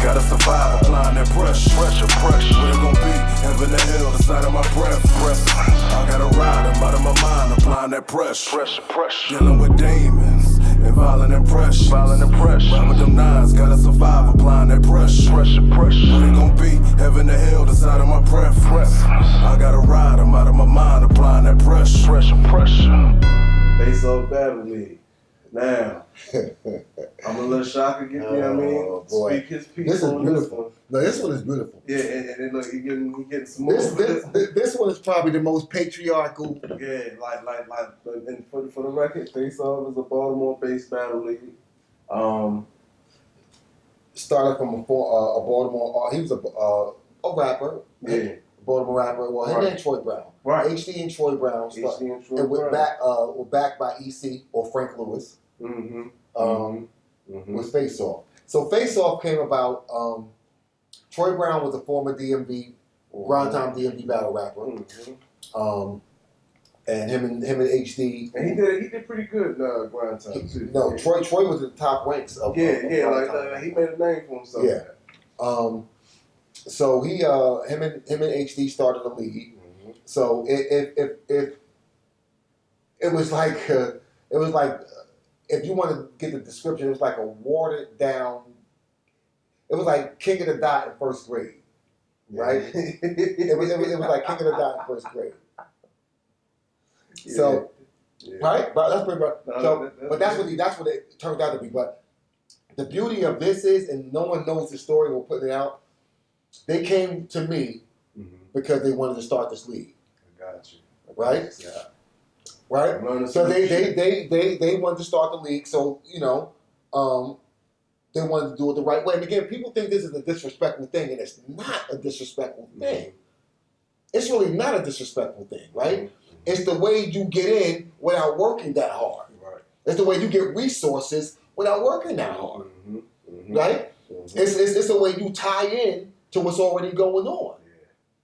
Gotta survive, applying that pressure. What it gon' be? Heaven and hell, the sight of my breath. I gotta ride, I'm out of my mind, applying that pressure. Dealing with demons and violent impressions. Ride with them nines, gotta survive, applying that pressure. What it gon' be? Heaven and hell, the sight of my breath. I gotta ride, I'm out of my mind, applying that pressure. Face off battle league. Now, I'm a little shocked again, you know what I mean? Boy. Speak his piece This is on beautiful. this one. No, this one is beautiful. Yeah, and look, he getting some more. This one is probably the most patriarchal. Yeah, like, and for the record, Face Off is a Baltimore-based battle league. Started from a Baltimore. He was a rapper. Yeah. Baltimore rapper. Well, him and Troy Brown. Right. HD and Troy Brown. And we're backed by EC or Frank Lewis. With Face Off. So Face Off came about. Troy Brown was a former DMV, grind time DMV battle rapper. And him and HD. And he did pretty good grind time too. No, Troy was in the top ranks of he made a name for himself. Yeah. So he him and HD started a league. So it was like if you want to get the description, it was like a watered down. It was like King of the Dot in first grade, right? it was like King of the Dot in first grade. So, right? But that's pretty much. So, but that's what it turned out to be. But the beauty of this is, and no one knows the story. We're putting it out. They came to me because they wanted to start this league. I got you. Right? Yeah. Right. So they wanted to start the league. So they wanted to do it the right way. And again, people think this is a disrespectful thing, and it's not a disrespectful thing. It's really not a disrespectful thing, right? It's the way you get in without working that hard. Right. It's the way you get resources without working that hard. Right? It's the way you tie in to what's already going on.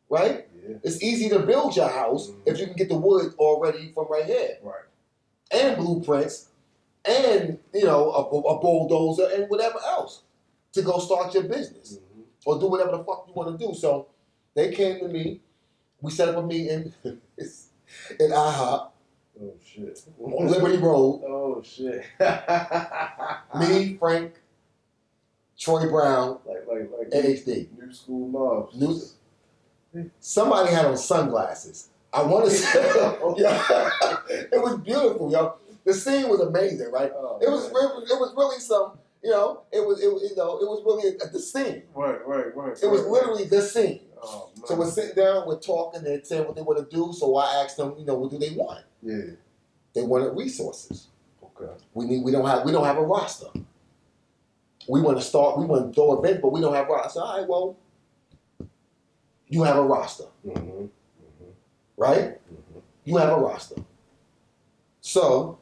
Right? Yeah. It's easy to build your house if you can get the wood already from right here. Right. And blueprints. And, a bulldozer and whatever else to go start your business or do whatever the fuck you want to do. So they came to me. We set up a meeting in IHOP. Oh, shit. On Liberty Road. Oh, shit. Me, Frank, Troy Brown, and HD. New school mobs. Somebody had on sunglasses. I want to say, it was beautiful, yo. The scene was amazing, right? Oh, it was really some, it was really the scene. Right. It was literally the scene. Oh, so we're sitting down, we're talking, they're saying what they want to do. So I asked them, what do they want? Yeah. They wanted resources. Okay. We don't have a roster. We want to throw events, but we don't have a roster. All right, well, you have a roster. Right? You have a roster. So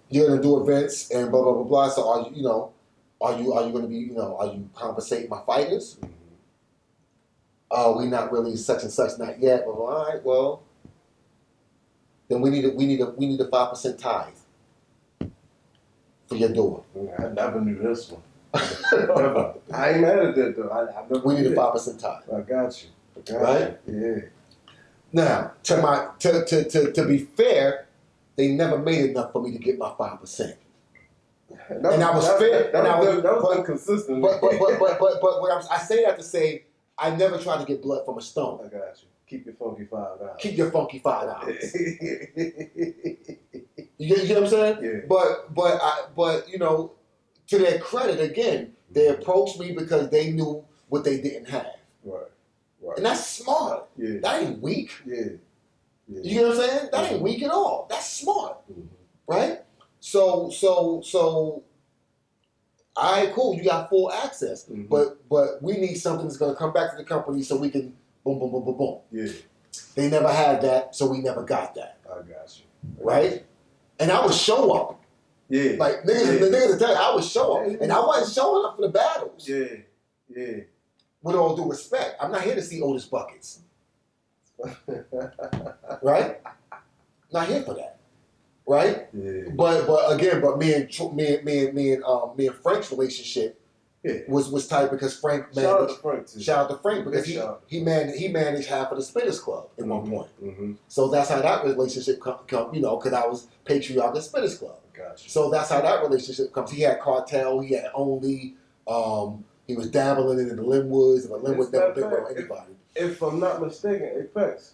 you're gonna do events and blah blah blah blah. So are you gonna be are you compensating my fighters? We not really such and such, not yet. Well, all right, well, then we need a 5% tithe for your door. I never knew this one. I ain't mad at that though. We need a 5% tithe. I got you. Right? Yeah. Now, to be fair, they never made enough for me to get my 5%. And I was fair. That was inconsistent. But I say that to say I never tried to get blood from a stone. I got you. Keep your funky $5. Keep your funky $5. You get what I'm saying? Yeah. But to their credit, again, they approached me because they knew what they didn't have. Right. And that's smart. Yeah. That ain't weak. Yeah. You get what I'm saying? That ain't weak at all. That's smart. Right? So, all right, cool. You got full access. But we need something that's going to come back to the company so we can boom, boom, boom, boom, boom. Yeah. They never had that, so we never got that. I got you. Right? And I would show up. Yeah. Like, the niggas tell you, I would show up. And I wasn't showing up for the battles. Yeah. Yeah. With all due respect, I'm not here to see Otis buckets. Right? Not here for that. Right? Yeah. But me and Frank's relationship was tight because Frank managed. Shout out to Frank too. Shout out to Frank because he managed half of the Spitters Club at one point. So that's how that relationship come. You know, because I was patriarch of Spitters Club. Gotcha. So that's how that relationship comes. He had Cartel. He had Only. He was dabbling in the Linwoods. But Linwood never been with anybody. If I'm not mistaken, Apex.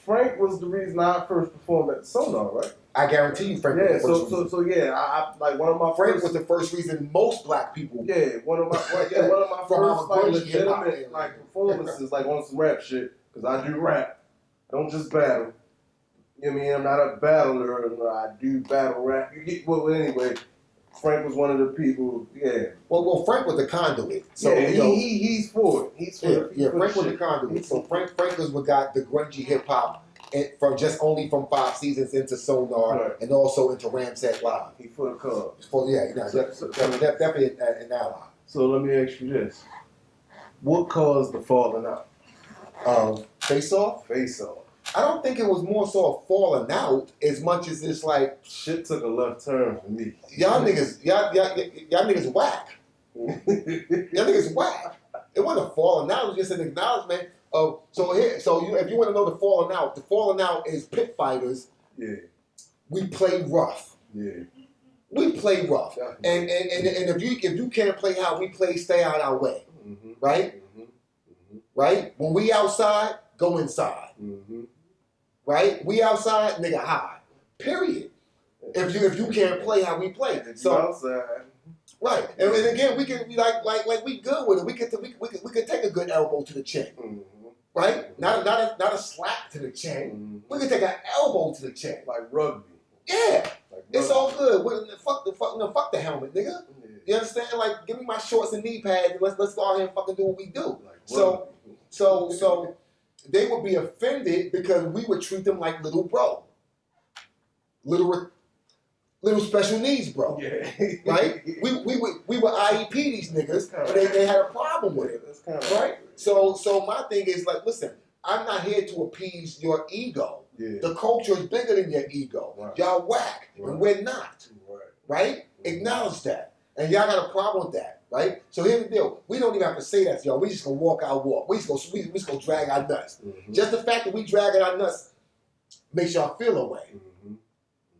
Frank was the reason I first performed at the Sonar, right? I guarantee you, Frank. Yeah, was the first reason. so yeah, I like one of my Frank first, was the first reason most black people. Yeah, one of my first like legitimate like performances, like on some rap shit, because I do rap. I don't just battle. You know what I mean? I'm not a battler. I do battle rap. Well, anyway, Frank was one of the people. Yeah. Well, Frank was the conduit. So yeah, he's for it. He's for it. Yeah, Frank was the conduit. So Frank was what got the grungy hip hop from from 5 seasons into Sonar and also into Ramset Live. He for the cause. Definitely an ally. So let me ask you this: what caused the falling out? Face Off. Face Off. I don't think it was more so a falling out as much as it's like shit took a left turn for me. Y'all niggas whack. Y'all niggas whack. It wasn't a falling out. It was just an acknowledgement of if you want to know the falling out is pit fighters. Yeah. We play rough. Yeah. We play rough. And if you can't play how we play, stay out our way. Right? Right? When we outside, go inside. Right? We outside, nigga hide. Period. If you can't play how we play. So outside. Right. And again, we can be like we good with it. We could take a good elbow to the chin. Right? Not a slap to the chin. We can take an elbow to the chin. Like rugby. Yeah. It's all good. Fuck the helmet, nigga. Yeah. You understand? Like, give me my shorts and knee pads and let's go out here and fucking do what we do. Like so they would be offended because we would treat them like little bro. Little special needs, bro. Yeah. Right? We would IEP these niggas, but they had a problem with it. That's right? So my thing is like, listen, I'm not here to appease your ego. Yeah. The culture is bigger than your ego. Right. Y'all whack, and we're not. Right? Acknowledge that. And y'all got a problem with that. Right? So here's the deal. We don't even have to say that to y'all. We just gonna walk our walk. We just gonna drag our nuts. Just the fact that we dragging our nuts makes y'all feel away.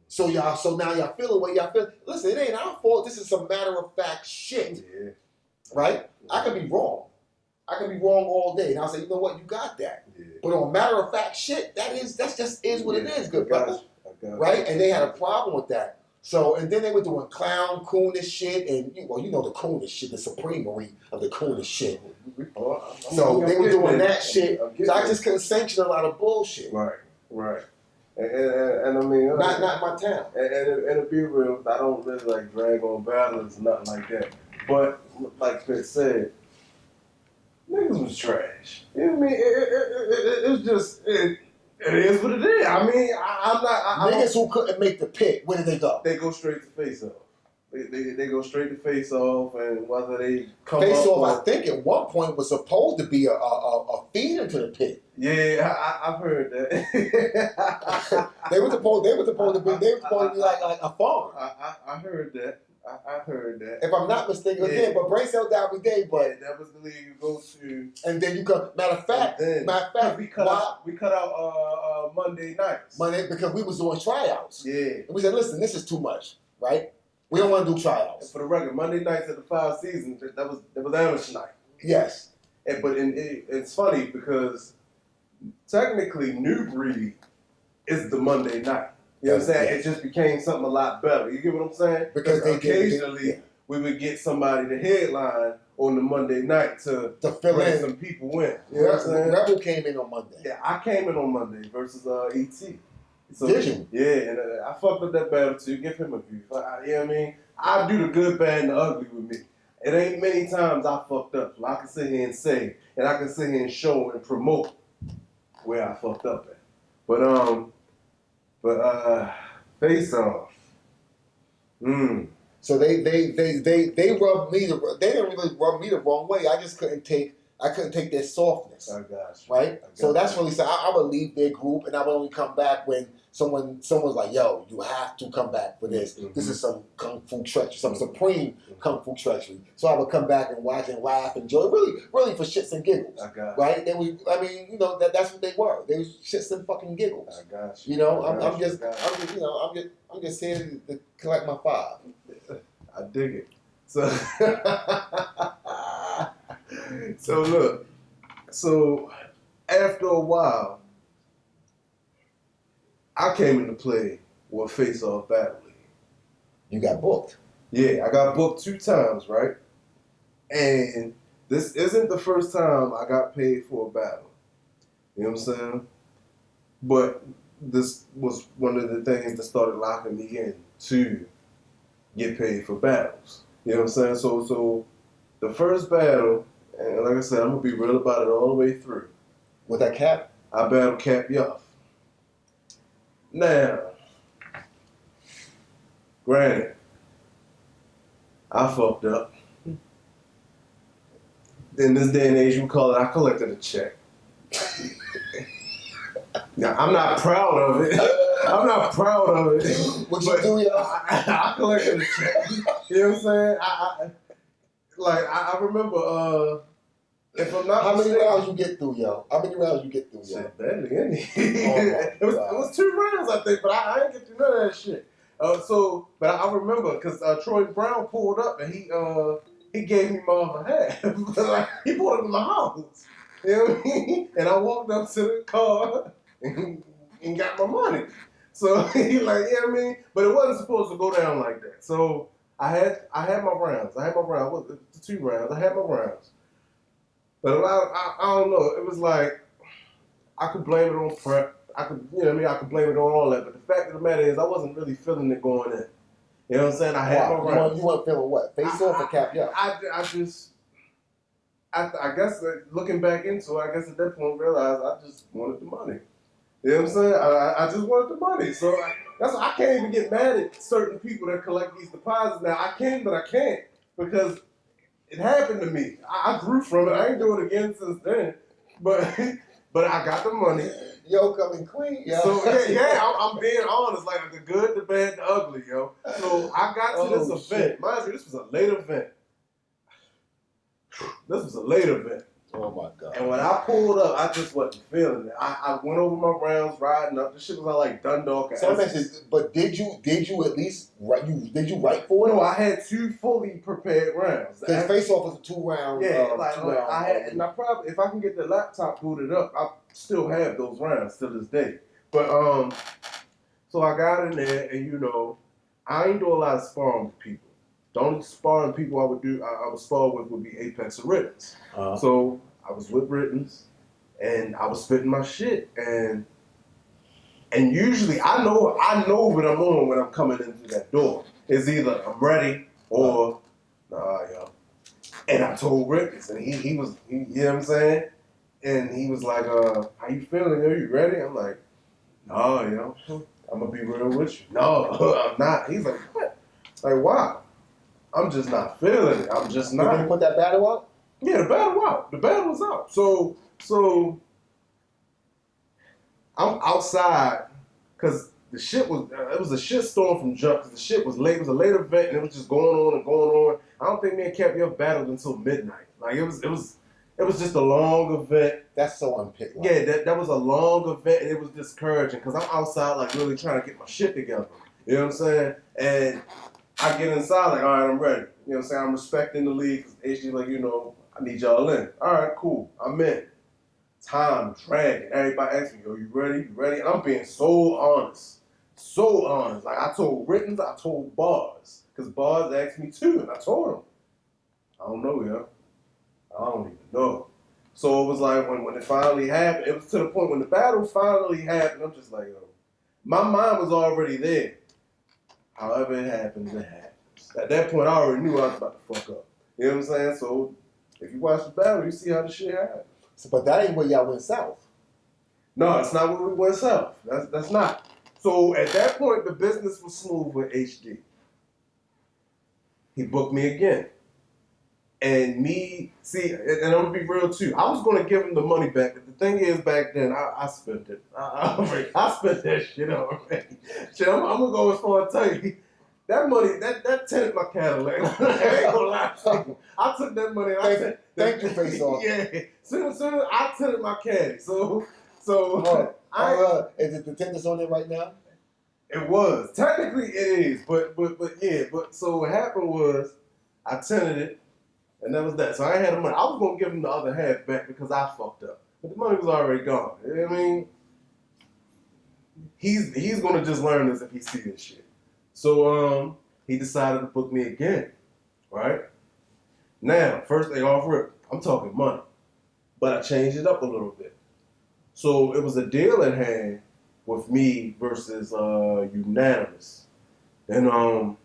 So now y'all feel away. Y'all feel. Listen, it ain't our fault. This is some matter of fact shit. Yeah. Right? I could be wrong. I could be wrong all day, and I'll say, you know what, you got that. Yeah. But on matter of fact shit, that just is what it is, good brother. Right? And they had a problem with that. So, and then they were doing clown, coonish shit, and you know the coonish shit, the supremery of the coonish shit. So they were doing that shit. So I just couldn't sanction a lot of bullshit. Right. And I mean, not my town. And to be real, I don't really like drag on battles, nothing like that. But like Fitz said, niggas was trash. You know what I mean? It was just. It is what it is. I mean, I'm not. Niggas who couldn't make the pit, where did they go? They go straight to face off. They go straight to face off, and whether they come face up off, I think at one point was supposed to be a feed into the pit. Yeah, I've heard that. they were supposed to be like a farm. I heard that. I heard that. If I'm not mistaken, again, but brain cell die every day. But that was the league you go to. And then you come. Matter of fact, we cut out Monday nights. Because we was doing tryouts. Yeah. And we said, listen, this is too much, right? We don't want to do tryouts. And for the record, Monday nights at the 5 seasons, that was amateur night. Yes. But it's funny because technically New Breed is the Monday night. You know what I'm saying? Yes. It just became something a lot better. You get what I'm saying? Because occasionally we would get somebody to headline on the Monday night to fill bring in. some people in. You know what I'm saying? Rebel came in on Monday. Yeah, I came in on Monday versus ET. So, did you? Yeah, and I fucked with that battle too. Give him a view. You know what I mean? I do the good, bad, and the ugly with me. It ain't many times I fucked up. So I can sit here and say, and I can sit here and show and promote where I fucked up at. But face off. So they rubbed me. They didn't really rub me the wrong way. I just couldn't take I couldn't take their softness. I got you. Right? So that's really sad. I would leave their group and I would only come back when someone's like, yo, you have to come back for this. Mm-hmm. This is some kung fu treachery, some supreme kung fu treachery. So I would come back and watch and laugh, enjoy, really for shits and giggles. I got right? They were, I mean, you know, that's what they were. They was shits and fucking giggles. I got you. You know, I'm just here to collect my five. I dig it. So, so look. So after a while, I came into play with Face Off Battle League. You got booked. Yeah, I got booked 2 times, right? And this isn't the first time I got paid for a battle. You know what I'm saying? But this was one of the things that started locking me in to get paid for battles. You know what I'm saying? So the first battle, and like I said, I'm gonna be real about it all the way through. With that Cap? I battled Cap Yuff. Now, granted, I fucked up. In this day and age, you call it, I collected a check. Now, I'm not proud of it. I'm not proud of it. What you do, yo? I collected a check. You know what I'm saying? I remember, if I'm not How many mistaken, rounds you get through, yo? How many rounds you get through, yo? shit, barely any. Oh it was 2 rounds, I think, but I ain't get through none of that shit. But I remember because Troy Brown pulled up and he gave me my other half. Like, he pulled up in my house. You know what I mean? And I walked up to the car and got my money. So he like, you know what I mean? But it wasn't supposed to go down like that. So I had my rounds. What, the 2 rounds. I had my rounds. But I don't know. It was like I could blame it on prep. I could, you know what I mean? I could blame it on all that. But the fact of the matter is, I wasn't really feeling it going in. You know what I'm saying? I had my rounds. You weren't feeling what? Face off or Cap Yuff? I guess looking back into it, I guess at that point I realized I just wanted the money. You know what I'm saying? I just wanted the money. So that's why I can't even get mad at certain people that collect these deposits. Now I can, but I can't because it happened to me. I grew from it. I ain't doing it again since then. But I got the money. Yo, coming clean, yo. So I'm being honest, like the good, the bad, the ugly, yo. So I got to this event. Shit. Mind you, this was a late event. Oh my God. And when I pulled up, I just wasn't feeling it. I went over my rounds riding up. This shit was like Dundalk. So but did you at least write? Did you write for it? No, I had 2 fully prepared rounds. Because Face Off was a 2-round. Yeah, I had, and I probably, if I can get the laptop booted up, I still have those rounds to this day. But so I got in there, and you know, I ain't do a lot of sparring with people. The only sparring people I would spar with would be Apex or Rittens. So I was with Rittens, and I was spitting my shit, and usually I know what I'm on when I'm coming into that door. It's either I'm ready or nah, yo. And I told Rittens, and he was, you know what I'm saying? And he was like, how you feeling? Are you ready? I'm like, no, you know, I'm gonna be real with you. No, I'm not. He's like, what? Like, why? I'm just not feeling it. I'm just not. Did you put that battle up? Yeah, the battle out. The battle was out. So I'm outside because the shit was. It was a shit storm from jump because the shit was late. It was a late event and it was just going on and going on. I don't think me and Cap Yuff battled until midnight. Like it was just a long event. That's so unpicked. Yeah, that was a long event and it was discouraging because I'm outside like really trying to get my shit together. You know what I'm saying? And I get inside like, all right, I'm ready. You know what I'm saying? I'm respecting the league. HG like, you know, I need y'all in. All right, cool. I'm in. Time dragging. Everybody asks me, yo, you ready? You ready? And I'm being so honest. So honest. Like I told Rittens, I told Bars. Because Bars asked me too. And I told him, I don't know, yo. I don't even know. So it was like when it finally happened, it was to the point when the battle finally happened, I'm just like, yo, my mind was already there. However it happens, it happens. At that point, I already knew I was about to fuck up. You know what I'm saying? So if you watch the battle, you see how the shit happened. But that ain't where y'all went south. No, it's not where we went south. That's not. So at that point, the business was smooth with HD. He booked me again. And me, see, and I'm gonna be real too. I was gonna give him the money back, but the thing is, back then I spent it. I spent that shit already. Shit, I'm gonna go as far as tell you that money that tinted my Cadillac. I ain't gonna lie to you. I took that money. Thank you, face off. Yeah, soon as I tinted my caddy. So is it the tint that's on it right now? It was technically it is, but so what happened was I tinted it. And that was that. So I ain't had the money. I was going to give him the other half back because I fucked up. But the money was already gone. You know what I mean? He's going to just learn this if he sees this shit. So he decided to book me again. Right? Now, first day off rip, I'm talking money. But I changed it up a little bit. So it was a deal at hand with me versus Unanimous. And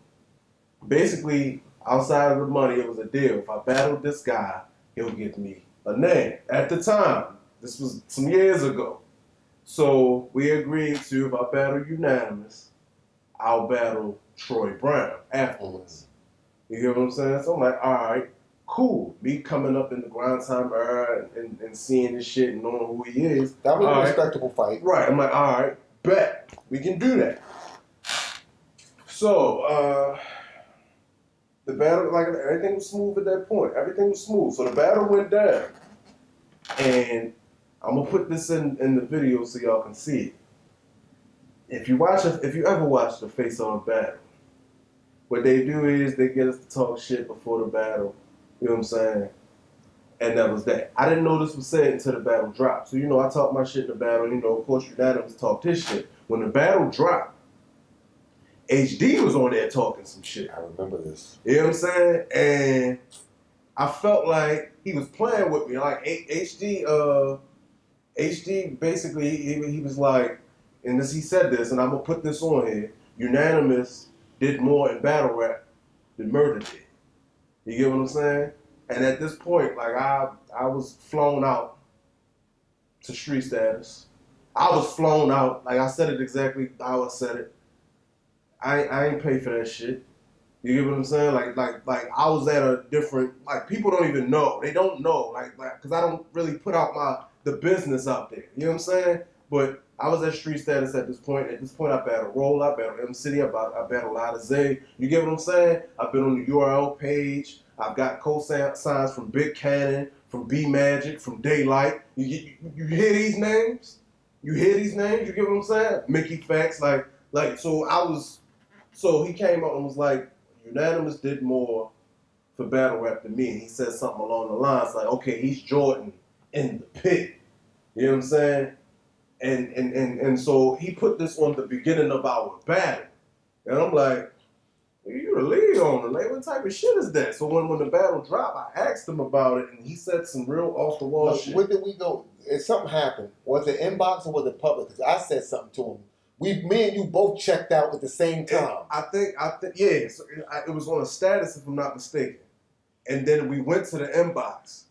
basically, outside of the money, it was a deal. If I battled this guy, he'll give me a name. At the time, this was some years ago. So we agreed to, if I battle Unanimous, I'll battle Troy Brown afterwards. You get what I'm saying? So I'm like, all right, cool. Me coming up in the grind time era and seeing this shit and knowing who he is. That was a respectable fight. Right. I'm like, all right, bet. We can do that. So, the battle, like, everything was smooth at that point. Everything was smooth. So the battle went down. And I'm going to put this in the video so y'all can see it. If you ever watch the face-on battle, what they do is they get us to talk shit before the battle. You know what I'm saying? And that was that. I didn't know this was said until the battle dropped. So, I talked my shit in the battle. Of course, Unanimous talked his shit. When the battle dropped, HD was on there talking some shit. I remember this. You know what I'm saying? And I felt like he was playing with me. Like HD basically, he was like, and he said this, and I'm going to put this on here, Unanimous did more in battle rap than Murder did. You get what I'm saying? And at this point, like, I was flown out to street status. I was flown out. Like, I said it exactly how I said it. I ain't pay for that shit. You get what I'm saying? Like I was at a different, like, people don't even know. They don't know, like, because I don't really put out the business out there. You know what I'm saying? But I was at street status at this point. At this point, I battled Roll, I battled M City, I battled Lotta Zay. You get what I'm saying? I've been on the URL page. I've got co-signs from Big Cannon, from B Magic, from Daylight. You hear these names? You hear these names? You get what I'm saying? Mickey Facts, So he came out and was like, Unanimous did more for battle rap than me. And he said something along the lines like, okay, he's Jordan in the pit. You know what I'm saying? And so he put this on the beginning of our battle. And I'm like, you the lead on it. Like, what type of shit is that? So when the battle dropped, I asked him about it, and he said some real off-the-wall shit. Where did we go? If something happened, was it inbox or was it public? Because I said something to him. Me and you both checked out at the same time. I think, yeah. So it was on a status, if I'm not mistaken. And then we went to the inbox.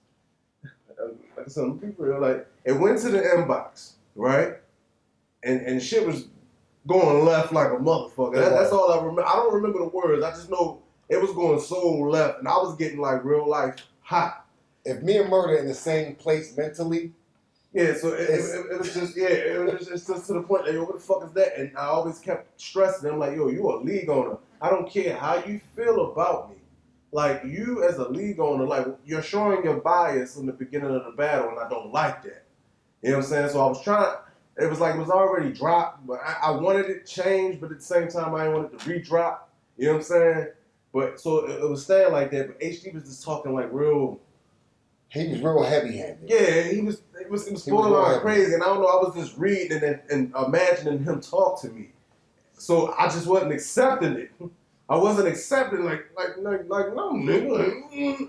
Like I said, people are like, it went to the inbox, right? And shit was going left like a motherfucker. That's all I remember. I don't remember the words. I just know it was going so left, and I was getting like real life hot. If me and Murder in the same place mentally. Yeah, so it was just, it's just to the point that, yo, what the fuck is that? And I always kept stressing them, like, yo, you a league owner. I don't care how you feel about me. Like, you as a league owner, like, you're showing your bias in the beginning of the battle, and I don't like that. You know what I'm saying? So I was trying, it was like it was already dropped, but I wanted it changed, but at the same time, I didn't want it to re-drop. You know what I'm saying? But, so it was staying like that, but HD was just talking like real... He was real heavy-handed. Yeah, it was borderline crazy, and I don't know, I was just reading and imagining him talk to me. So I just wasn't accepting it. I wasn't accepting like no nigga,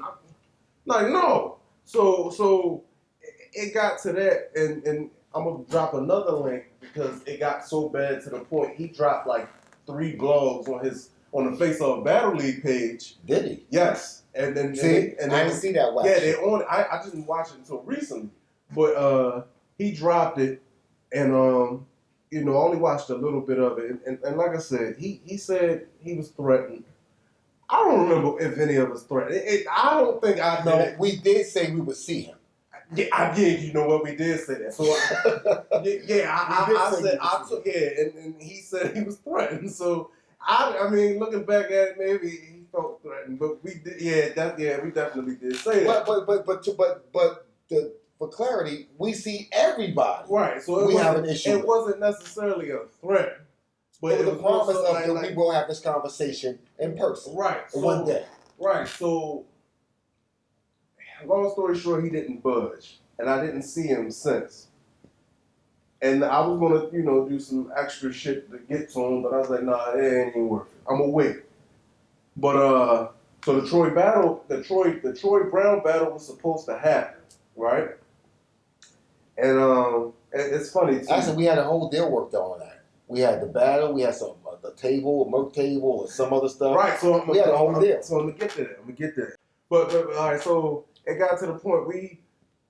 like no. So it got to that, and I'm gonna drop another link because it got so bad to the point he dropped like 3 blogs on the Face Off Battle League page. Did he? Yes. And then I didn't see that watch. Yeah, they on it. I didn't watch it until recently, but he dropped it, and I only watched a little bit of it, and like I said, he said he was threatened. I don't remember if any of us threatened. I don't think I did. No, we did say we would see him. Yeah, I did. You know what? We did say that. So, and he said he was threatened. So, I mean, looking back at it, maybe he felt threatened, but we did. We definitely did say that. But for clarity, we see everybody. Right. So we have an issue. It wasn't necessarily a threat, but it was the promise of like, that we will have this conversation in person. Right. So, one day. Right. So, long story short, he didn't budge, and I didn't see him since. And I was gonna, do some extra shit to get to him, but I was like, nah, it ain't worth it. I'm gonna wait. But so the Troy Brown battle was supposed to happen, right? And it's funny too. Actually, we had a whole deal worked on that. We had the battle, we had some the table, a Merc table, or some other stuff. Right. So we had a whole deal. So I'm gonna get there. But all right. So it got to the point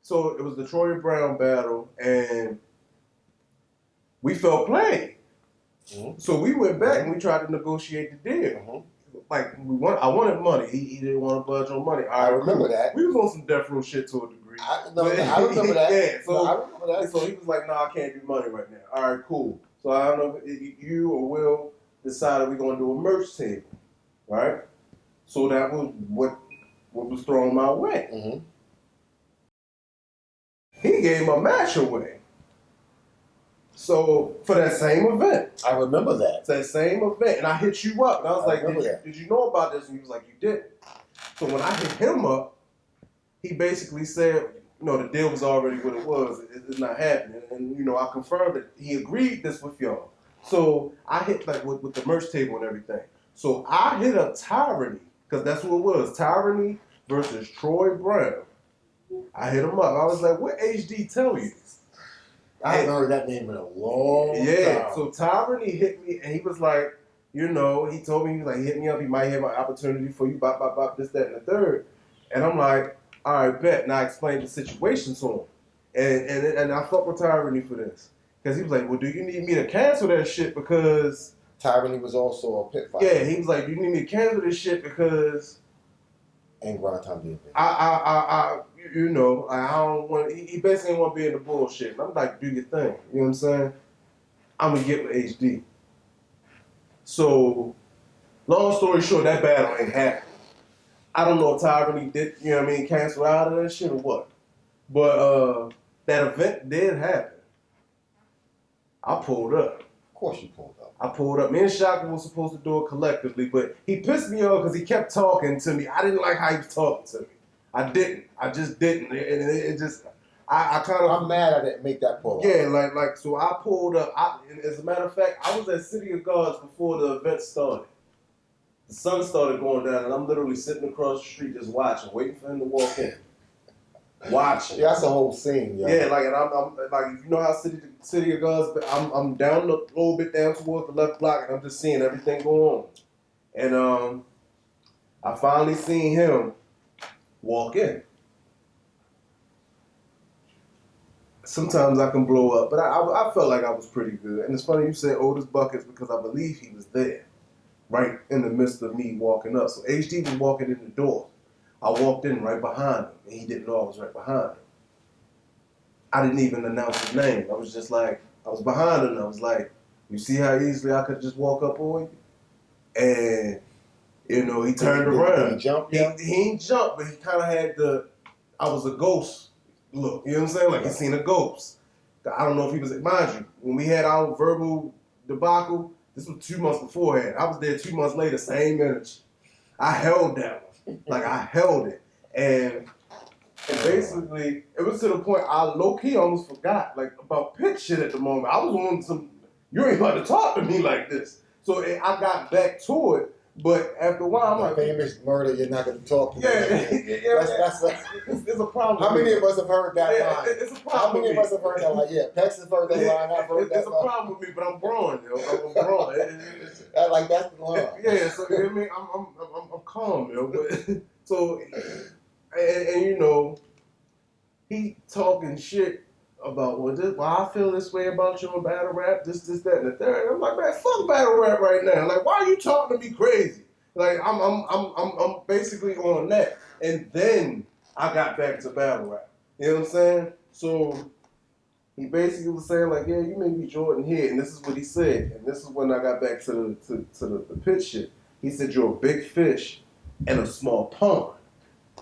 so it was the Troy Brown battle, and we felt played. Mm-hmm. So we went back and we tried to negotiate the deal. Mm-hmm. Like I wanted money. He didn't want to budge on money. I remember that. We was on some death row shit to a degree. I remember that. Yeah. So I remember that. So he was like, "Nah, I can't do money right now." All right, cool. So I don't know if you or Will decided we're gonna do a merch table, right? So that was what was thrown my way. Mm-hmm. He gave my match away. So for that same event, I remember that. That same event, and I hit you up, and I was like, "Did you know about this?" And he was like, "You didn't." So when I hit him up, he basically said, the deal was already what it was. It's not happening, and I confirmed that he agreed this with y'all. So I hit with the merch table and everything. So I hit up Tyranny because that's what it was: Tyranny versus Troy Brown. I hit him up. I was like, "What HD tell you?" I haven't heard that name in a long time. So Tyranny hit me, and he was like, he told me, he was like, hit me up, he might have an opportunity for you, bop, this, that, and the third. And I'm like, all right, bet. And I explained the situation to him. And I fuck with Tyranny for this. Because he was like, well, do you need me to cancel that shit because... Tyranny was also a pit fighter. Yeah, he was like, do you need me to cancel this shit because... And Brigante did. I don't want. He basically want to be in the bullshit. And I'm like, do your thing. You know what I'm saying? I'm gonna get with HD. So, long story short, that battle ain't happening. I don't know if Ty really did, cancel out of that shit or what. But that event did happen. I pulled up. Of course you pulled up. I pulled up. Me and Shaka was supposed to do it collectively, but he pissed me off because he kept talking to me. I didn't like how he was talking to me. I didn't. I just didn't. And it just, I kind of... I'm mad I didn't make that pull up. Yeah, so I pulled up. As a matter of fact, I was at City of Gods before the event started. The sun started going down, and I'm literally sitting across the street just watching, waiting for him to walk in. Watching. Yeah, that's a whole scene, yo. Yeah, and I'm like, if you know how City of Gods, I'm down a little bit down towards the left block, and I'm just seeing everything go on. And I finally seen him walk in. Sometimes I can blow up, but I felt like I was pretty good. And it's funny you said Otis Buckets because I believe he was there, right in the midst of me walking up. So HD was walking in the door. I walked in right behind him, and he didn't know I was right behind him. I didn't even announce his name. I was just like, I was behind him, and I was like, you see how easily I could just walk up on you? And, he turned around. He jumped, yeah? He ain't jumped, but he kind of had I was a ghost look. You know what I'm saying? Like he seen a ghost. I don't know if he was, mind you, when we had our verbal debacle, this was 2 months beforehand. I was there 2 months later, same energy. I held that one. Like, I held it. And basically, it was to the point I low-key almost forgot, about pitch shit at the moment. I was on some, you ain't about to talk to me like this. So I got back to it, but after a while, I'm like... famous murder, you're not going to talk to me. It's a problem. How many of us have heard that line? It's a problem. How many of us have heard that line? Yeah, Pex has heard that line, I've heard that line. It's a problem with me, but I'm grown, yo. I'm grown. That's the line. Yeah, so I mean, I'm calm, yo. But so, and he talking shit about I feel this way about you in battle rap, this, that, and the third. And I'm like, man, fuck battle rap right now. Like, why are you talking to me crazy? Like I'm basically on that. And then I got back to battle rap. You know what I'm saying? So he basically was saying like, yeah, you may be Jordan here, and this is what he said. And this is when I got back to the pitch shit. He said, you're a big fish in a small pond.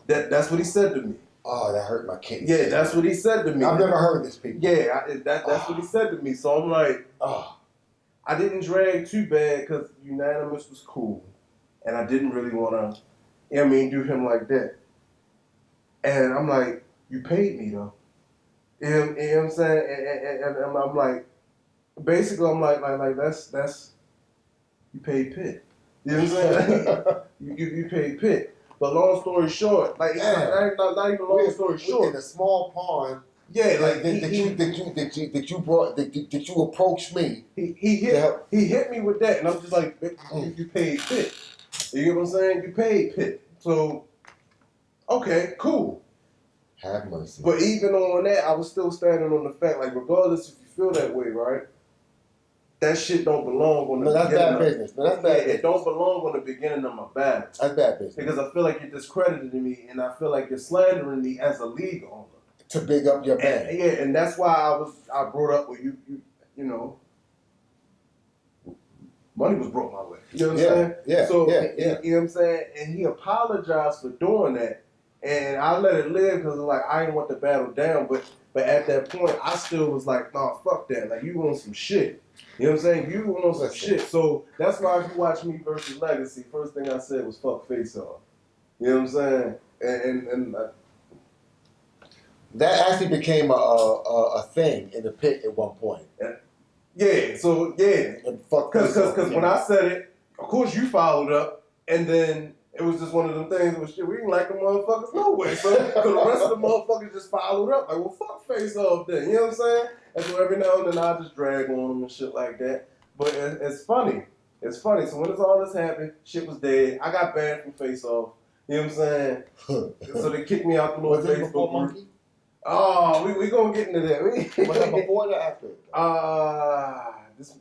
That's what he said to me. Oh, that hurt my kidneys. Yeah, that's what he said to me. I've never heard this, people. Yeah, that's what he said to me. So I'm like, I didn't drag too bad because unanimous was cool. And I didn't really want to, you know what I mean, do him like that. And I'm like, you paid me though. You know what I'm saying? And I'm like, basically I'm like that's, you paid Pitt. You know what I'm saying? you paid Pitt. But long story short, like not even long story short. In a small pond. Yeah, like that you approached me. He hit me with that, and I'm just like, you paid Pitt. You get what I'm saying? You paid Pitt. So, okay, cool. Have mercy. But even on that, I was still standing on the fact, like, regardless if you feel that way, right? That shit don't belong on the beginning. No, that's bad business. No, that's bad business. It don't belong on the beginning of my battle. That's bad business. Because I feel like you're discrediting me, and I feel like you're slandering me as a league owner. To big up your man. Yeah, and that's why I brought up with you know, money was brought my way. You know what I'm saying? Yeah. So, yeah. You know what I'm saying? And he apologized for doing that. And I let it live because like I didn't want the battle down, but at that point I still was like, nah, fuck that. Like you want some shit. You know what I'm saying? You want some shit. So that's why if you watch me versus Legacy, first thing I said was fuck face off. You know what I'm saying? And that actually became a thing in the pit at one point. Yeah. So yeah. Because when I said it, of course you followed up, and then it was just one of them things where shit, we didn't like the motherfuckers no way. So the rest of the motherfuckers just followed up. Like, well, fuck face off then. You know what I'm saying? And so every now and then I just drag on them and shit like that. But it's funny. It's funny. So when all this happened, shit was dead. I got banned from face off. You know what I'm saying? So they kicked me out the little Facebook group. Oh, we gonna get into that. Was that before or after? This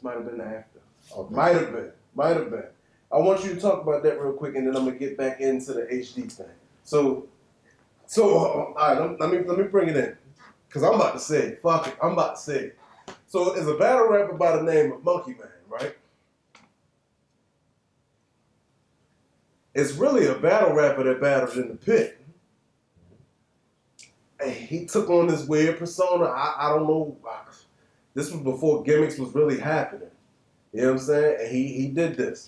might have been after. Okay. Might have been. I want you to talk about that real quick, and then I'm gonna get back into the HD thing. So, all right, let me bring it in, cause I'm about to say it. Fuck it, I'm about to say it. So, there's a battle rapper by the name of Monkey Man, right? It's really a battle rapper that battled in the pit. And he took on this weird persona. I don't know. This was before gimmicks was really happening. You know what I'm saying? And he did this.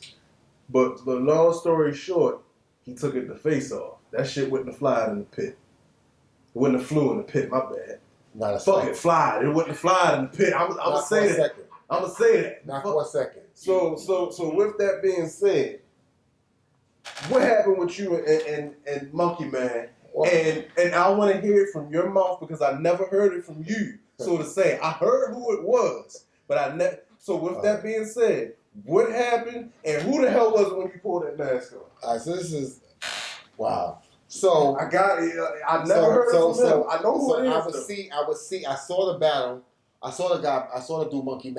But long story short, he took it to face off. That shit wouldn't have flied in the pit. It wouldn't have flew in the pit, my bad. Not a Fuck second. it, flied. It wouldn't have flied in the pit. I'm gonna say that. I'm gonna say that. Not for a second. So with that being said, what happened with you and Monkey Man? And I want to hear it from your mouth because I never heard it from you. So to say, I heard who it was, but I never. So with that being said, what happened and who the hell was it when you pulled that mask on? All right, so this is wow. So I got it. I never heard it from him. I know who it is. I would see. I saw the battle. I saw the guy. I saw the dude Monkey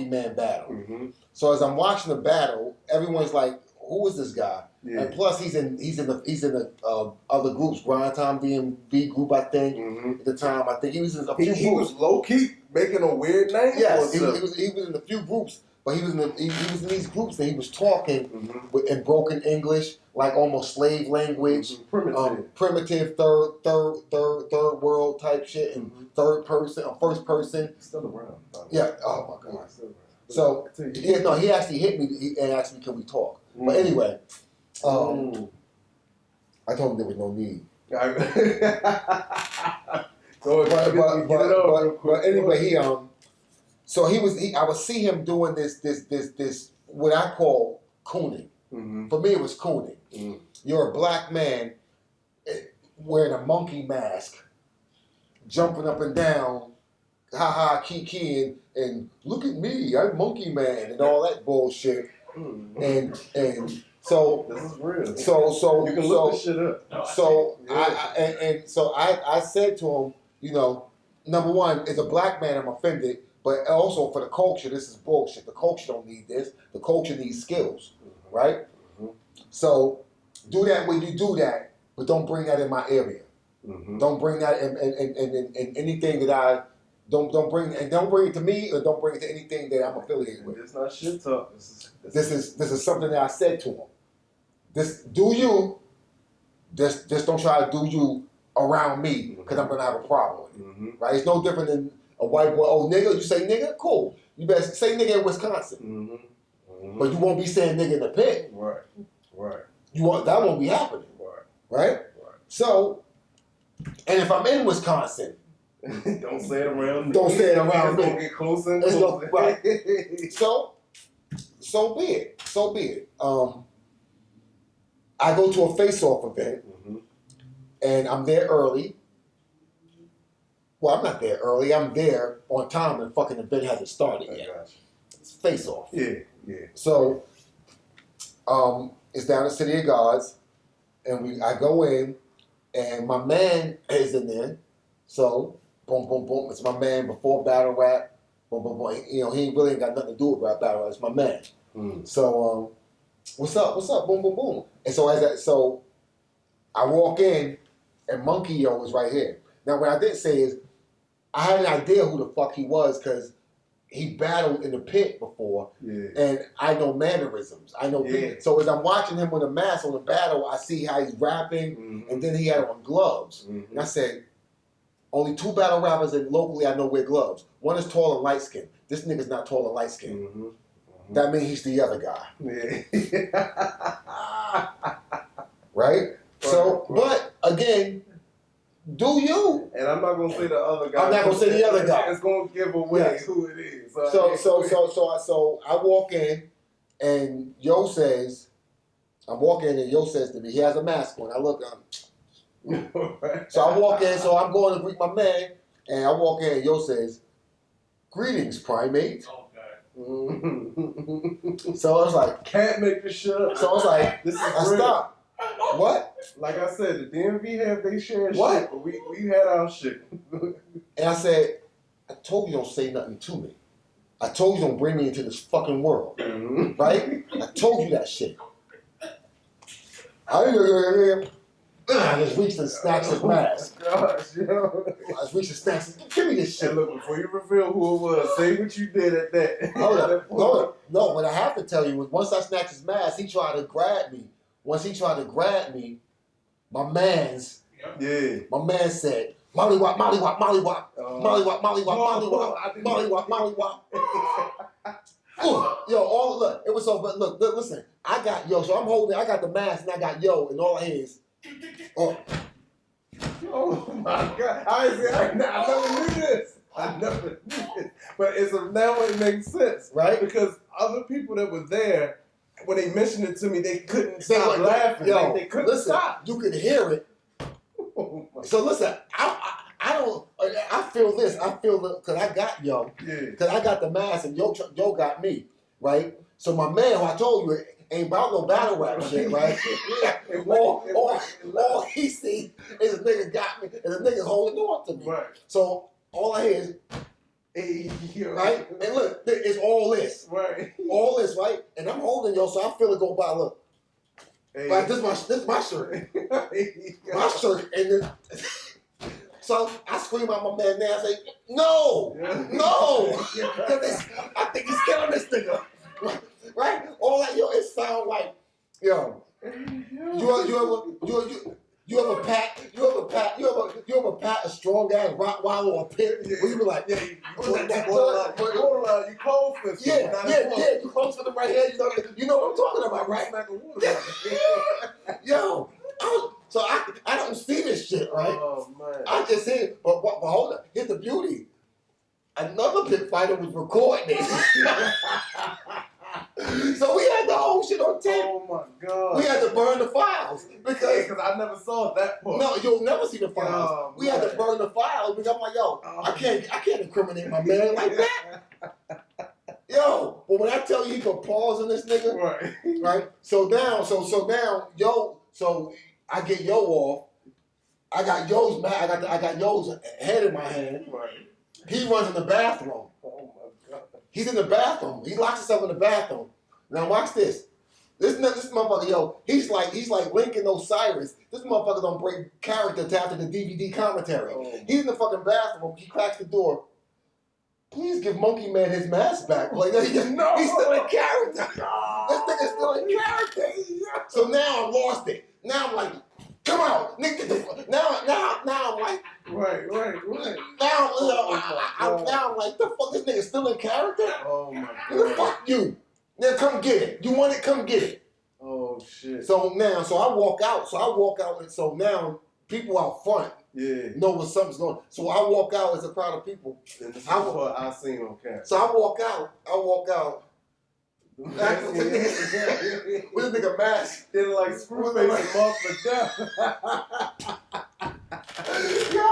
Man battle. Mm-hmm. So as I'm watching the battle, everyone's like, "Who is this guy?" Yeah. And plus, he's in the other groups, Grind Time DMV group, I think. Mm-hmm. At the time, I think he was in a few groups. He was low key making a weird name. Yes, he was in a few groups, but he was in these groups and he was talking in broken English, like almost slave language, primitive third world type shit, and third person or first person. Still around. Yeah. Oh my God. So yeah, no, he actually hit me and asked me, "Can we talk?" But anyway. I told him there was no need. But anyway, I would see him doing this what I call cooning. Mm-hmm. For me, it was cooning. Mm-hmm. You're a black man wearing a monkey mask, jumping up and down, ha ha, kiki, and look at me, I'm Monkey Man, and all that bullshit. Mm-hmm. And so this is real. So you can look this shit up. I said to him, you know, number one, as a black man, I'm offended, but also for the culture, this is bullshit. The culture don't need this. The culture needs skills, right? So do that when you do that, but don't bring that in my area. Mm-hmm. Don't bring that in anything that I don't bring it to me, or don't bring it to anything that I'm affiliated with. It's not shit talk. This is something that I said to him. This do you. Just don't try to do you around me, because I'm gonna have a problem with it. Mm-hmm. Right? It's no different than a white boy. Oh, nigga, you say nigga, cool. You better say nigga in Wisconsin, Mm-hmm. but you won't be saying nigga in the pit. Right. That won't be happening. Right? So, and if I'm in Wisconsin, don't say it around me. Don't say it around me. It's gonna get closer and closer. Right. So be it. So be it. I go to a face-off event, and I'm there early. Well, I'm not there early. I'm there on time, and the fucking event hasn't started yet. It's face-off. Yeah. So, it's down the City of Gods, and I go in, and my man is in there. So, boom, boom, boom. It's my man before battle rap. Boom, boom, boom. You know, he really ain't got nothing to do with rap battle rap. It's my man. So, what's up? Boom, boom, boom. And so I walk in, and Monkey Yo is right here. Now, what I didn't say is, I had an idea who the fuck he was, because he battled in the pit before, and I know mannerisms. I know people. So as I'm watching him with a mask on the battle, I see how he's rapping, and then he had on gloves. And I said, only 2 battle rappers that locally I know wear gloves. One is tall and light skinned. This nigga's not tall and light skinned. That means he's the other guy. Right? So, but again, do you? And I'm not gonna say the other guy. I'm not gonna say the other guy. It's gonna give away who it is. So I walk in, and Yo says, I'm walking in, and Yo says to me, he has a mask on. I look, so I walk in, so I'm going to greet my man, and I walk in, and Yo says, "Greetings, primate." So I was like, can't make this shit up. So I was like, this is I real. stopped. What? Like I said, the DMV have they share What? shit, but we had our shit. And I said, I told you don't say nothing to me. I told you don't bring me into this fucking world. Right? I told you that shit. I just reached and snatched his mask. Gosh, yo. I just reached and snatched. Give me this shit. And look, before you reveal who it was, say what you did at that. Hold up. No, what I have to tell you was once I snatched his mask, he tried to grab me. Once he tried to grab me, my man said, "Molly wop, Molly wop, Molly wop, Molly wop, Molly wop, Molly wop, Molly wop, Molly wop." Yo, look, it was so. But look, listen, I got Yo, so I got the mask, and I got Yo, and all I hear is, oh my God! I never knew this. But now it makes sense, right? Because other people that were there, when they mentioned it to me, they couldn't stop laughing. Yo, they couldn't stop. You could hear it. So listen, I feel this. I feel because I got Yo. Because I got the mask and Yo got me, right? So my man, who I told you, ain't about no battle rap shit, right? all he see is a nigga got me, and the nigga holding on to me. Right. So all I hear is, right? And look, it's all this. Right. All this, right? And I'm holding Yo, so I feel it go by, look. Hey. Like, this is my shirt. My shirt. And then, so I scream at my man now and say, no. Because I think he's killing this nigga. Right? All that, it sound like, yo, you ever pat a strong ass Rottweiler or a pit where you be like, you cold fist. You close for them right here. You know what I'm talking about, right? Yo, so I don't see this shit, right? Oh man, I just see it. But hold up, here's the beauty. Another pit fighter was recording it. So we had the whole shit on tape. Oh my God. We had to burn the files because I never saw that part. No, you'll never see the files. Oh, we had to burn the files because I'm like, yo, I can't incriminate my man like that. Yo, but when I tell you he put pause on this nigga, right? So now, Yo, so I get Yo off. I got Yo's I got Yo's head in my hand. Right. He runs in the bathroom. Oh my God. He's in the bathroom. He locks himself in the bathroom. Now watch this. This motherfucker, yo, he's like Lincoln Osiris. This motherfucker don't break character till after the DVD commentary. Oh. He's in the fucking bathroom. He cracks the door. Please give Monkey Man his mask back. Like, he's still in character. This nigga's still in character. So now I lost it. Now I'm like, come on, nigga, get the fuck. Now I'm like, Right. now I'm like, the fuck, this nigga still in character? Oh my Nigga, god. fuck you. Now come get it. You want it? Come get it. Oh shit. So I walk out, and so now people out front know when something's going on. So I walk out as a crowd of people. And this is what I seen on camera. So I walk out. With this nigga mask. Did like Screwface and Mark McDuff. Yo,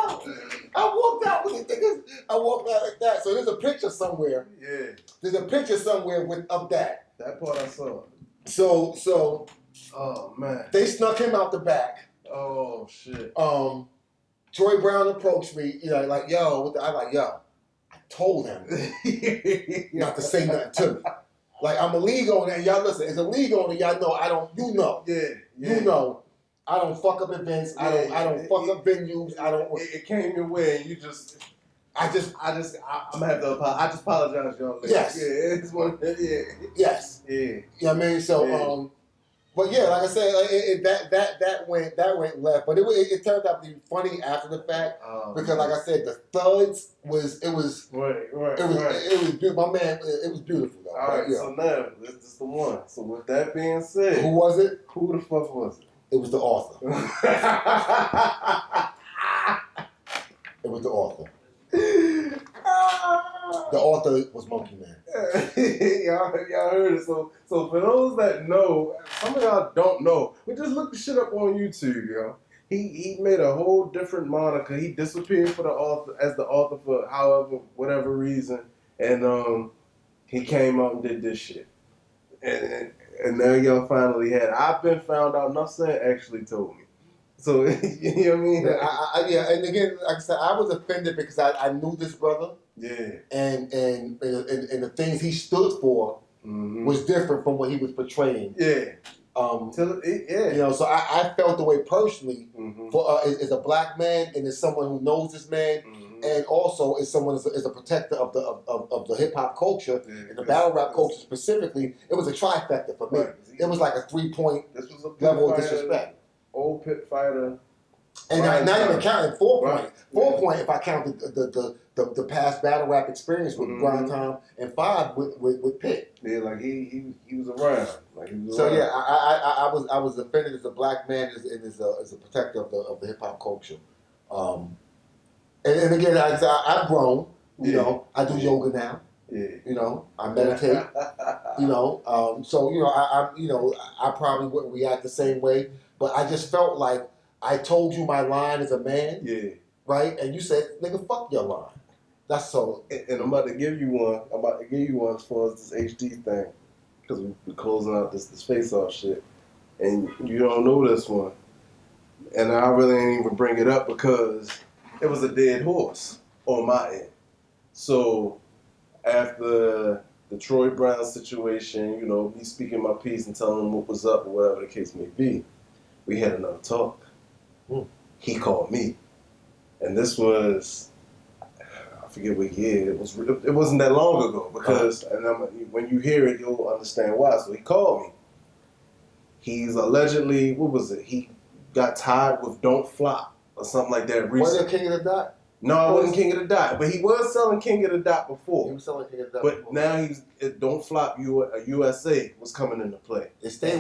I walked out with the niggas. I walked out like that. So there's a picture somewhere. Yeah. There's a picture somewhere of that. That part I saw. So Oh man. they snuck him out the back. Oh shit. Troy Brown approached me, like, yo, I'm like, yo, I told him not to say nothing to me. Like, I'm a league owner, and y'all listen, it's a league owner, y'all know, you know. Yeah. You know, I don't fuck up events, I don't fuck up venues, It came your way, and you just. I'm gonna have to apologize. I just apologize, y'all. Yes. Yeah, it's one. Yeah. Yes. Yeah. You know what I mean? So, but yeah, like I said, that went left. But it turned out to be funny after the fact because, like I said, the thuds was right. It was beautiful. My man, it was beautiful though. All right, yeah. so now this is the one. So with that being said, Who was it? Who the fuck was it? It was the author. It was the author. The author was Monkey Man. y'all heard it. So for those that know, some of y'all don't know, but just look the shit up on YouTube, yo. He made a whole different moniker. He disappeared for the author for whatever reason, and he came out and did this shit, and now y'all finally had it. I've been found out. Nothing actually told me. So you know what I mean? Yeah, and again, like I said, I was offended because I knew this brother. Yeah. And the things he stood for was different from what he was portraying. Yeah. You know, so I felt the way personally for as a black man and as someone who knows this man, and also as someone as a protector of the hip hop culture and the battle rap culture specifically. It was a trifecta for me. It was like a 3-point level of disrespect. Old pit fighter. And not even counting 4 point. 4 point if I count the past battle rap experience with Grind Time, and 5 with Pitt. Yeah, like he was around. Like he was so around. Yeah, I was offended as a black man and as a protector of the hip hop culture. And again, I've grown. You know, I do yoga now. Yeah. You know, I meditate. You know, so you know, I probably wouldn't react the same way, but I just felt like I told you my line as a man. Yeah. Right? And you said, nigga, fuck your line. That's so. And I'm about to give you one. As far as this HD thing, because we're closing out this face-off shit, and you don't know this one, and I really ain't even bring it up because it was a dead horse on my end. So after the Troy Brown situation, you know, me speaking my piece and telling him what was up or whatever the case may be, we had another talk. He called me, and this was, I forget what year it was. It wasn't that long ago because, when you hear it, you'll understand why. So he called me. He's allegedly, what was it? He got tied with "Don't Flop" or something like that recently. Was it King of the Dot? No, I wasn't King of the Dot, but he was selling King of the Dot before. He was selling King of the Dot but before. now "Don't Flop" USA was coming into play. It stayed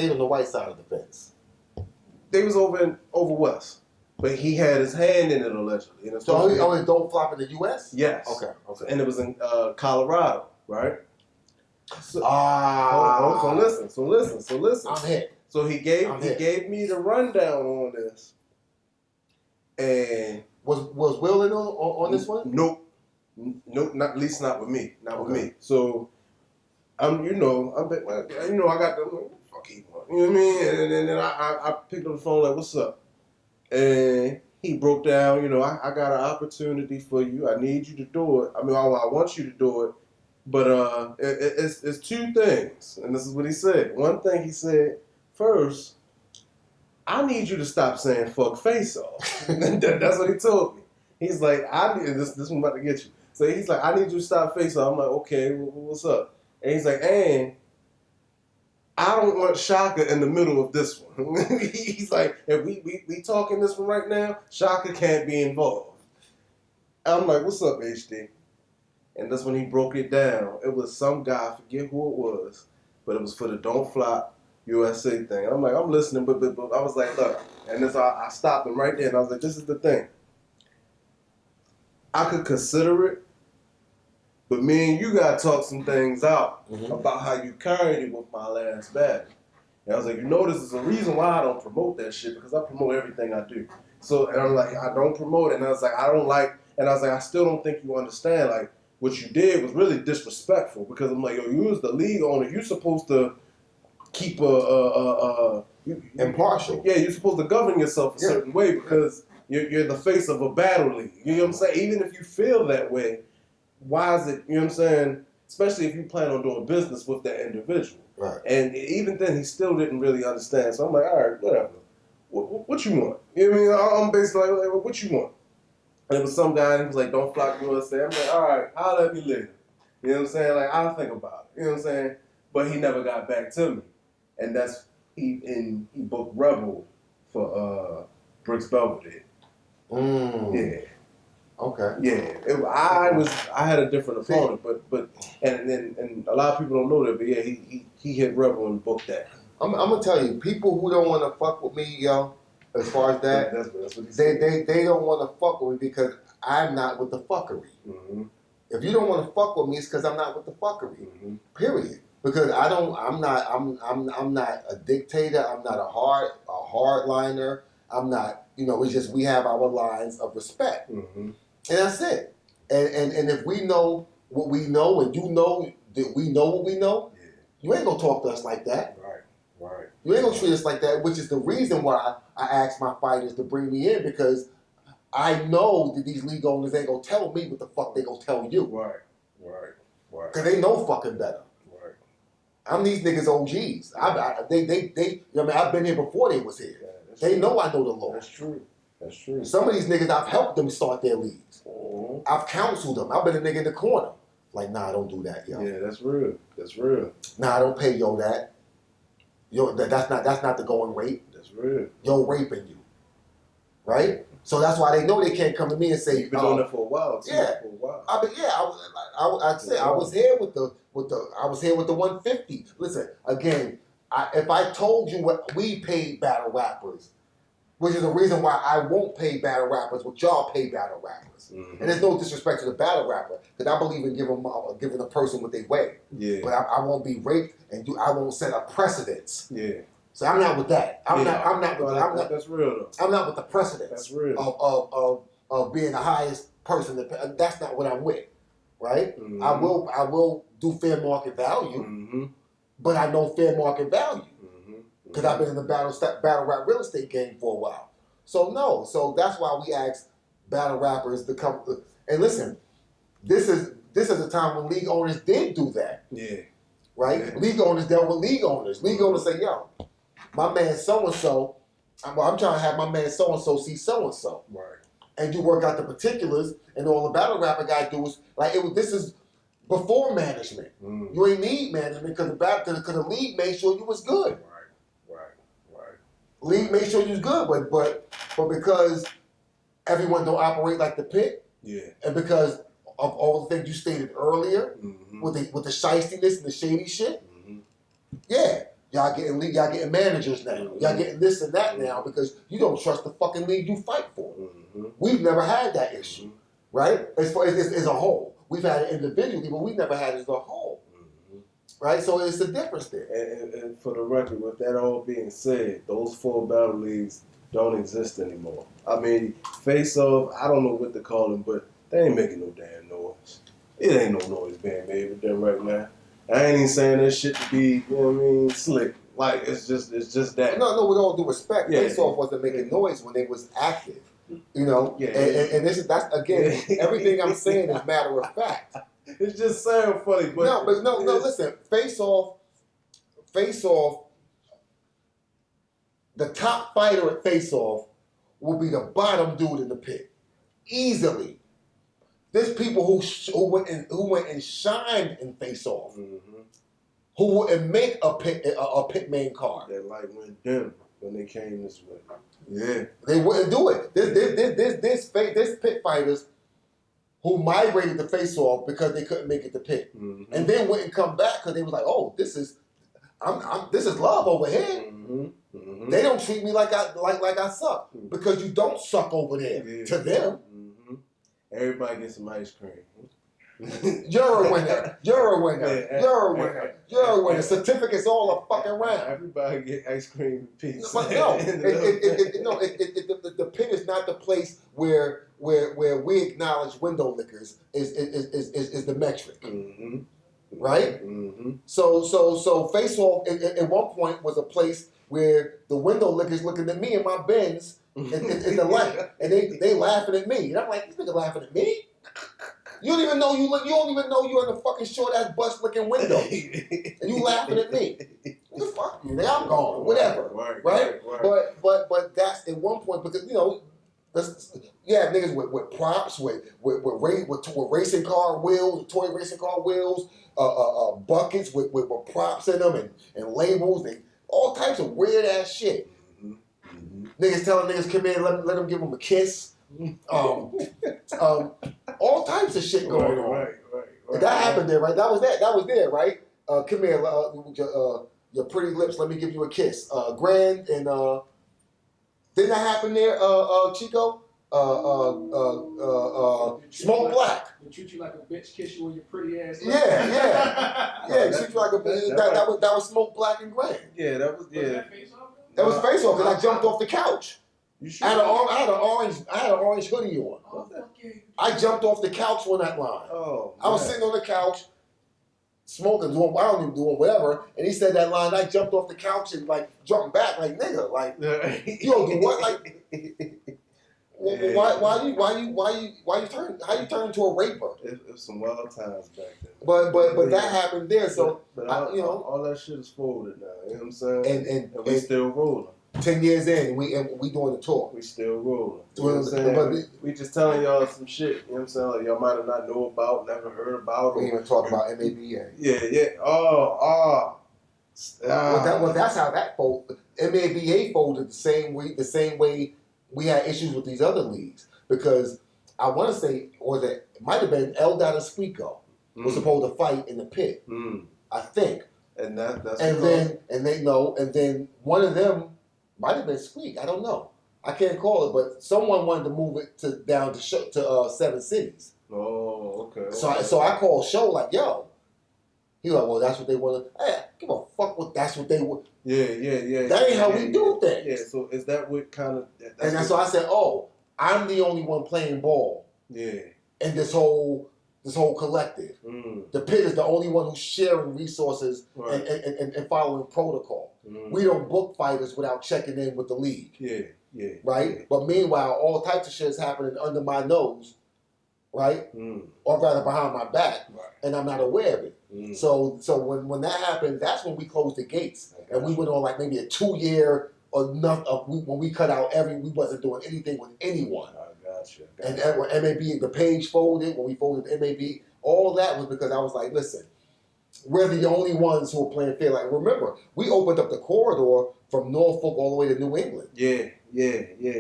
on the white side of the fence. They was over west, but he had his hand in it allegedly. So he only Don't Flop in the U.S.? Yes. Okay. And it was in Colorado, right? So listen. I'm hit. So he gave me the rundown on this, and was Will in on this one? Nope, not at least not with me, with me. So I got the. You know what I mean? And then I picked up the phone like, what's up? And he broke down, you know, I got an opportunity for you. I need you to do it. I mean, I want you to do it. But it's two things, and this is what he said. One thing he said first, I need you to stop saying fuck face off. That's what he told me. He's like, I need this one about to get you. So he's like, I need you to stop face off. I'm like, okay, what's up? And he's like, and I don't want Shaka in the middle of this one. He's like, if we talking this one right now, Shaka can't be involved. I'm like, what's up, HD? And that's when he broke it down. It was some guy, I forget who it was, but it was for the Don't Flop USA thing. I'm like, I'm listening, but I was like, look, and this I stopped him right there, and I was like, this is the thing. I could consider it, but me and you gotta talk some things out about how you carried it with my last battle. And I was like, you know, this is a reason why I don't promote that shit, because I promote everything I do. So, and I'm like, I don't promote it, and I was like, I don't like, and I was like, I still don't think you understand, like, what you did was really disrespectful, because I'm like, yo, you was the league owner, you supposed to keep impartial. Yeah, you're supposed to govern yourself a certain way, because you're the face of a battle league. You know what I'm saying? Even if you feel that way, why is it, you know what I'm saying? Especially if you plan on doing business with that individual. Right. And even then, he still didn't really understand. So I'm like, all right, whatever. What you want? You know what I mean? I'm basically like, what you want? And it was some guy, and he was like, don't flock USA. I'm like, all right, holla at me later. You know what I'm saying? Like, I'll think about it. You know what I'm saying? But he never got back to me. And that's, he booked Rebel for Briggs Belvedere. Yeah. Okay. Yeah. I had a different opponent, but and a lot of people don't know that, but yeah, he hit Rebel and booked that. I'm gonna tell you, people who don't want to fuck with me, yo, as far as that, that's what he said. They don't want to fuck with me because I'm not with the fuckery. Mm-hmm. If you don't want to fuck with me, it's because I'm not with the fuckery. Mm-hmm. Period. Because I'm not a dictator. I'm not a hardliner. I'm not. You know, it's just we have our lines of respect, and that's it. And if we know what we know, and you know that we know what we know, you ain't gonna talk to us like that. Right. You ain't gonna treat us like that, which is the reason why I asked my fighters to bring me in, because I know that these league owners ain't gonna tell me what the fuck they gonna tell you. Right. Because they know fucking better. Right. I'm these niggas OGs. They you know what I mean, I've been here before they was here. Yeah, they know I know the law. That's true. Some of these niggas, I've helped them start their leagues. Mm-hmm. I've counseled them. I've been a nigga in the corner. Like, nah, don't do that, yo. Yeah, that's real. Nah, don't pay yo that. Yo, that's not the going rate. That's real. Yo raping you. Right? So that's why they know they can't come to me and say, you've been doing it for a while too. Yeah. For a while. I was here with the 150. Listen, again, if I told you what we paid battle rappers, which is the reason why I won't pay battle rappers what y'all pay battle rappers. Mm-hmm. And there's no disrespect to the battle rapper, because I believe in giving a person what they weigh. Yeah. But I won't be raped, and I won't set a precedence. Yeah. So I'm not with that. That's real though. I'm not with the precedence. That's real. Of being the highest person. That's not what I'm with. Right? Mm-hmm. I will do fair market value, but I know fair market value. Because I've been in the battle rap real estate game for a while. So that's why we ask battle rappers to come. And listen, this is a time when league owners did do that. Yeah. Right? Yeah. League owners dealt with league owners. League owners say, yo, my man so-and-so, I'm trying to have my man so-and-so see so-and-so. Right. And you work out the particulars, and all the battle rapper guy do is, like, this is before management. You ain't need management because the league made sure you was good. League made sure you was good, but because everyone don't operate like the pit, and because of all the things you stated earlier, with the shystiness and the shady shit, y'all getting managers now, y'all getting this and that now because you don't trust the fucking league you fight for. We've never had that issue, right? As a whole, we've had it individually, but we've never had it as a whole. Right, so it's a difference there. And for the record, with that all being said, those 4 battle leagues don't exist anymore. I mean, face off, I don't know what to call them, but they ain't making no damn noise. It ain't no noise being made with them right now. I ain't even saying that shit to be, you know what I mean, slick. Like, it's just that. No, with all due respect, face off wasn't making noise when they was active. You know, and that's again, everything I'm saying is matter of fact. It just sounds funny, but no. Listen, Face Off. The top fighter at Face Off will be the bottom dude in the pit, easily. There's people who went and shined in Face Off, who wouldn't make a pitman card. That light went dim when they came this way. Yeah, they wouldn't do it. There's pit fighters who migrated to Face Off because they couldn't make it to pit, and then wouldn't come back because they was like, oh, this is love over here. They don't treat me like I suck because you don't suck over there to them. Everybody gets some ice cream. You're a winner. You're a winner. You're a winner. You're a winner. Certificates all a fucking round. Everybody get ice cream and pizza. But no, the pit is not the place where we acknowledge window lickers is the metric, right? So Face Off at one point was a place where the window lickers looking at me in my Benz in the light, and they laughing at me, and I'm like, these niggas laughing at me. You don't even know you don't even know you're in the fucking short ass bus looking windows, and you laughing at me. Well, fuck you, I'm gone, whatever, right? But that's at one point because niggas with props, with racing car wheels, toy racing car wheels, buckets with props in them and labels and all types of weird ass shit. Niggas telling niggas come in, let them give them a kiss. All types of shit going on. Right. That happened there, right? That was there, right? Come here, your pretty lips. Let me give you a kiss. Grand and didn't that happen there, Chico? Smoke Black. They treat you like a bitch, kiss you on your pretty ass. Yeah. Treat you like a bitch. That was Smoke Black and Grand. Yeah, that was That was Face Off because I jumped off the couch. You sure? I had an orange hoodie on. I jumped off the couch on that line. I was sitting on the couch, smoking, doing I don't even doing whatever, and he said that line. I jumped off the couch and like jumped back, like nigga, like you don't do what, like why you turn? How you turn into a raper? It's some wild times back then. But that happened there, so all that shit is forwarded now. You know what I'm saying? And we still rolling. 10 years in, and we doing the tour. We still rolling. You know what I'm saying? We just telling y'all some shit, you know what I'm saying? Like y'all might have not know about, never heard about. We even talk about MABA. Yeah. Well, that's how that folded. MABA folded the same way we had issues with these other leagues. Because I want to say, it might have been El Dot and Squeako was supposed to fight in the pit. I think. And that's and then one of them might have been Squeak. I don't know. I can't call it, but someone wanted to move it down to 7 cities. Oh, okay. So I called Show like, yo. He like, well, that's what they want to. Hey, give a fuck what that's what they want. Yeah. That ain't how we do things. Yeah. So is that what kind of? So I said, oh, I'm the only one playing ball. Yeah. In this whole collective. The pit is the only one who's sharing resources and following protocol. We don't book fighters without checking in with the league. Yeah. Right? Yeah. But meanwhile, all types of shit is happening under my nose, right? Or rather behind my back, and I'm not aware of it. So when that happened, that's when we closed the gates. And we went on like maybe a 2-year or nothing. When we cut out we wasn't doing anything with anyone. Gotcha. And when MAB, the page folded, when we folded MAB, all that was because I was like, listen, we're the only ones who are playing fair. Like, remember, we opened up the corridor from Norfolk all the way to New England. Yeah.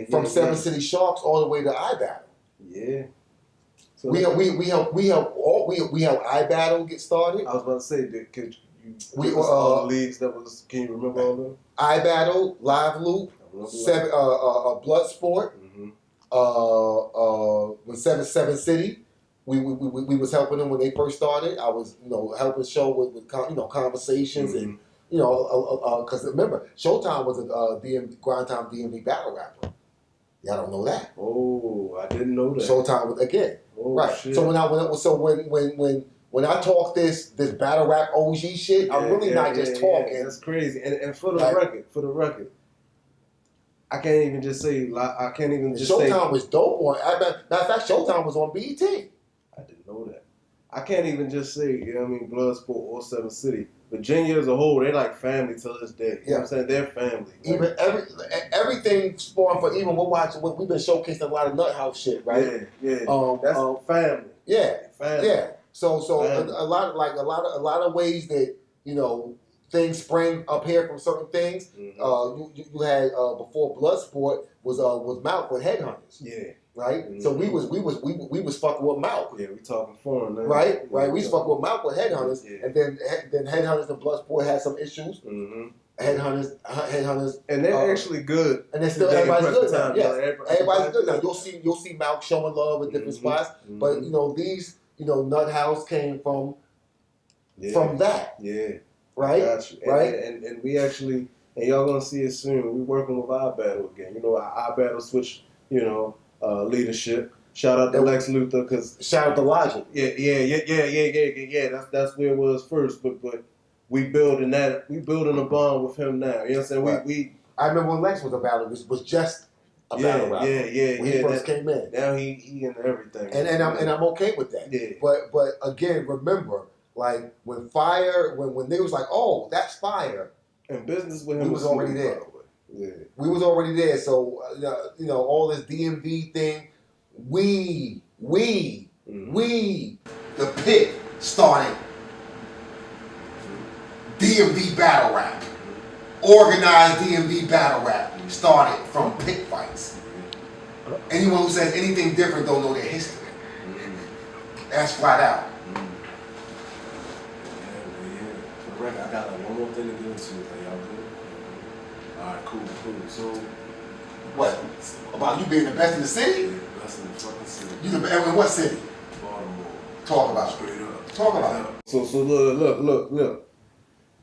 From Seven City Sharks all the way to iBattle. Yeah. So we help iBattle get started. I was about to say, could you give us all the leagues that was? Can you remember all of them? iBattle, Live Loop, Bloodsport. When Seven City, we was helping them when they first started. I was helping Show with conversations and because remember Showtime was a grind time DMV battle rapper. Y'all don't know that. Oh, I didn't know that. Showtime was again right. Shit. So when I talk this battle rap OG shit, I'm really not just talking. That's crazy. And for the record. I can't even just say. Showtime was dope on. Matter of fact, Showtime was on BET. I didn't know that. I can't even just say, you know what I mean, Bloodsport or Seven City. Virginia as a whole, they like family to this day. You know what I'm saying? They're family. Even everything spawned for even we've been showcasing a lot of Nut House shit, right? Yeah. That's family. Yeah. Family. Yeah. So family. a lot of ways that, you know, things sprang up here from certain things. Mm-hmm. You had before Bloodsport was Mouth with Headhunters. Yeah. Right? Mm-hmm. So we was fucking with Mouth. Yeah, we talking foreign now. Right? We was fucking with Mouth with Headhunters. Yeah. And then Headhunters and Bloodsport had some issues. Mm-hmm. Headhunters, and they're actually good. And they're still everybody's good now. Time, Yes, everybody's good now. You'll see Mouth showing love at different spots, but you know these, you know, Nut House came from that. Yeah, right. Got you. Right. And we actually, and y'all gonna see it soon. We working with our battle again. You know, our battle switch. You know, leadership. Shout out to Lex Luthor, cause shout out to Logic. Yeah. That's where it was first, but. We building a bond with him now. You know what I'm saying? Right. I remember when Lex was a battle. This was just a battle rapper. When he first came in. Now he into everything. And I'm okay with that. Yeah. But again, remember, like when they was like, oh, that's Fire. And business with him we was already there. Yeah. We was already there. So you know, all this DMV thing, we the pit started DMV battle rap. Organized DMV battle rap started from pit fights. Anyone who says anything different don't know their history. That's flat out. For the record, I got like one more thing to get into. Are y'all good? Alright, cool. So, what? About you being the best in the city? Yeah, best in the fucking city. You the best in what city? Baltimore. Talk about it. Straight up. Talk about it. So look.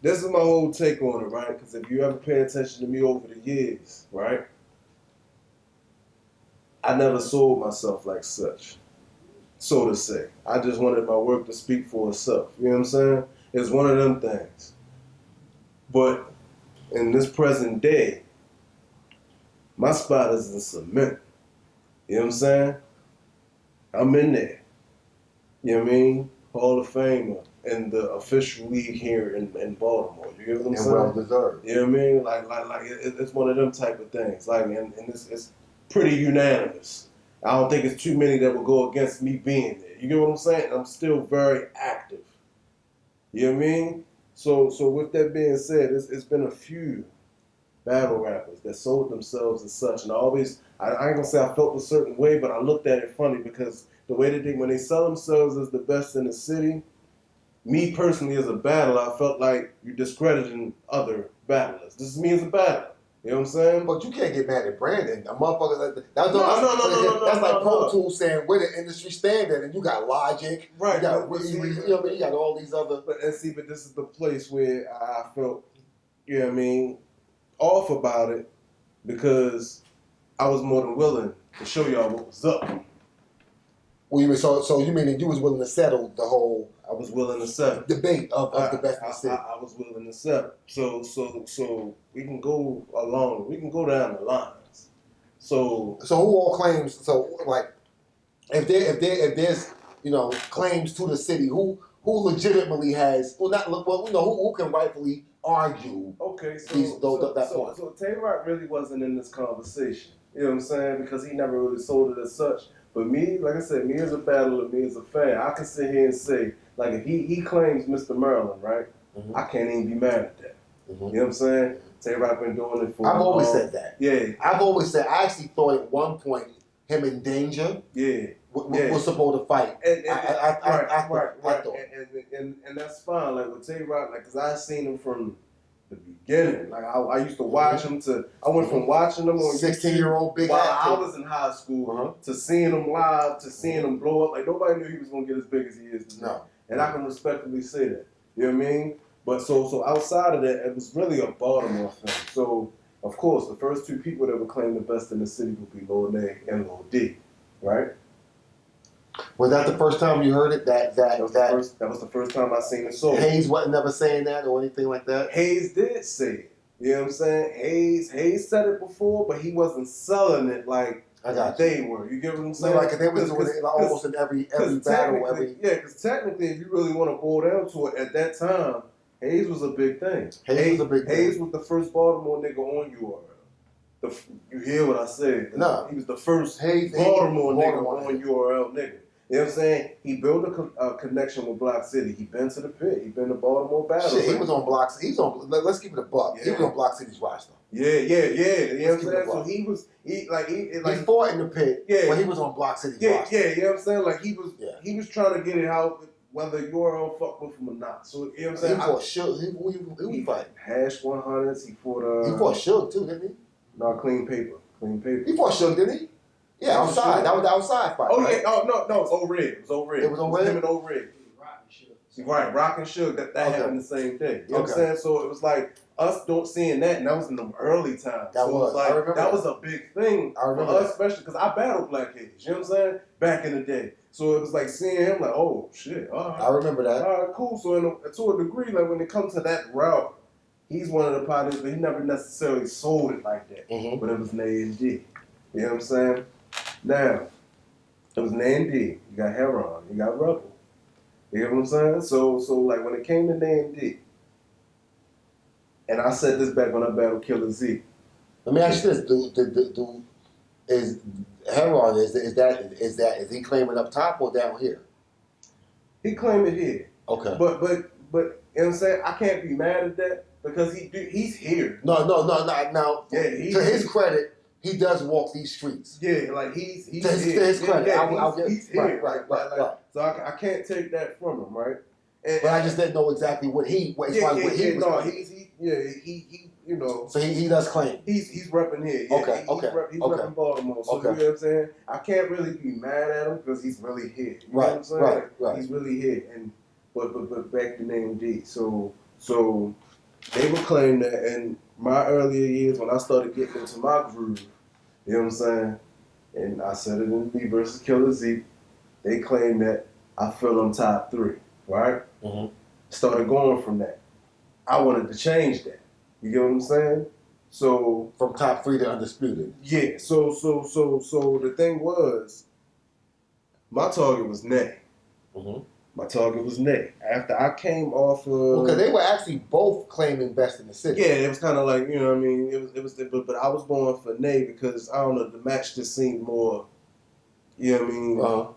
This is my whole take on it, right? Because if you ever pay attention to me over the years, right? I never sold myself like such, so to say. I just wanted my work to speak for itself. You know what I'm saying? It's one of them things. But in this present day, my spot is in cement. You know what I'm saying? I'm in there. You know what I mean? Hall of Famer in the official league here in Baltimore. You get what I'm saying? Well deserved. You know what I mean? Like it's one of them type of things. Like, and it's pretty unanimous. I don't think it's too many that will go against me being there. You get what I'm saying? I'm still very active. You know what I mean? So with that being said, it's been a few battle rappers that sold themselves as such, and I ain't gonna say I felt a certain way, but I looked at it funny because the way that when they sell themselves as the best in the city, me personally as a battler, I felt like you're discrediting other battlers. This is me as a battler. You know what I'm saying? But you can't get mad at Brandon. A motherfucker like that's No, like Pro Tools saying we're the industry standard, and you got Logic, right? You got, you know what I mean? You got all these other. But this is the place where I felt, you know what I mean, off about it because I was more than willing to show y'all what was up. Well, so you mean that you was willing to settle the whole? I was willing to settle Debate of the best in the city. I was willing to settle. So we can go along. We can go down the lines. So who all claims? So like, if there's claims to the city, who legitimately has who can rightfully argue? Okay, so Tay Rock really wasn't in this conversation. You know what I'm saying? Because he never really sold it as such. But me, like I said, me as a battler, me as a fan, I can sit here and say, like, if he claims Mr. Maryland, right? Mm-hmm. I can't even be mad at that. Mm-hmm. You know what I'm saying? Tay Rock been doing it for. I've always said that. Yeah. I've always said. I actually thought at one point him in Danger. Yeah. Was supposed to fight. I thought. And that's fine. Like with Tay Rock, like, cause I seen him from the beginning. Like I used to watch him I went from watching him on 16-year-old big while actor. I was in high school to seeing him live, to seeing him blow up. Like nobody knew he was gonna get as big as he is today. No. And I can respectfully say that. You know what I mean? But so outside of that, it was really a Baltimore thing. So of course the first two people that would claim the best in the city would be Lil A and Lil D, right? Was that the first time you heard it? That was the first time I seen it. So Hayes wasn't never saying that or anything like that. Hayes did say it. You know what I'm saying? Hayes said it before, but he wasn't selling it like I got you. They were. You get what I'm So saying? like they was doing it like, almost in every battle, because technically, if you really want to boil down to it, at that time, Hayes was a big thing. Hayes was a big thing. Hayes was the first Baltimore nigga on URL. You hear what I said? No. He was the first Hayes, Baltimore nigga Baltimore on URL nigga. You know what I'm saying? He built a connection with Block City. He been to the pit. He been to Baltimore Battle. Shit, he was on Block City. He's on. Let's keep it a buck. Yeah. He was on Block City's roster. Yeah. You know what I'm saying? So he fought in the pit. Yeah. When he was on Block City's roster. Yeah. You know what I'm saying? Like he was trying to get it out whether URL fuck with him or not. So you know what I'm saying? He fought Suge. He fight. Hash 100s. He fought. He fought Suge too, didn't he? No, Clean Paper. He fought Suge, didn't he? Yeah, outside. That was the outside fight. Oh, right? yeah. Oh, no. It was O-Red. It was O-Red. It was O-Red? Him and O-Red. Right. Rock and Suge. That happened the same day. You know what I'm saying? So it was like us seeing that, and that was in the early times. That so was. Like, I remember that was a big thing for us, especially because I battled Black Hayes. You know what I'm saying? Back in the day. So it was like seeing him like, oh, shit. All right. I remember that. All right, cool. So to a degree, like when it comes to that route, he's one of the partners, but he never necessarily sold it like that. Mm-hmm. But it was nitty. You know what I'm saying? Now, it was nitty. You got Heron. You got Rebel. You know what I'm saying? So like when it came to nitty, and I said this back when I battled Killer Z. Let me ask you this: is Heron is he claiming up top or down here? He claimed it here. Okay. But you know what I'm saying? I can't be mad at that because he's here. No. Now, Yeah, to his credit, he does walk these streets. Yeah, like he's to his credit. He's here. Right. So I can't take that from him, right? But I just didn't know exactly what he was. He you know. So he does claim. He's repping here. Yeah, He's repping Baltimore. So you know what I'm saying? I can't really be mad at him because he's really here. You know what I'm saying? Right. He's really here. And but back to name D. So they would claim that in my earlier years when I started getting into my groove, you know what I'm saying? And I said it in me versus Killer Z, they claim that I feel them top 3, right? Mm-hmm. Started going from that. I wanted to change that. You get what I'm saying? So from top 3 to undisputed. Yeah. So the thing was, my target was Nay. Mm-hmm. My target was Nay. After I came off of, because they were actually both claiming best in the city. Yeah, it was kind of like, you know what I mean. It was, but I was going for Nay because I don't know, the match just seemed more, you know what I mean,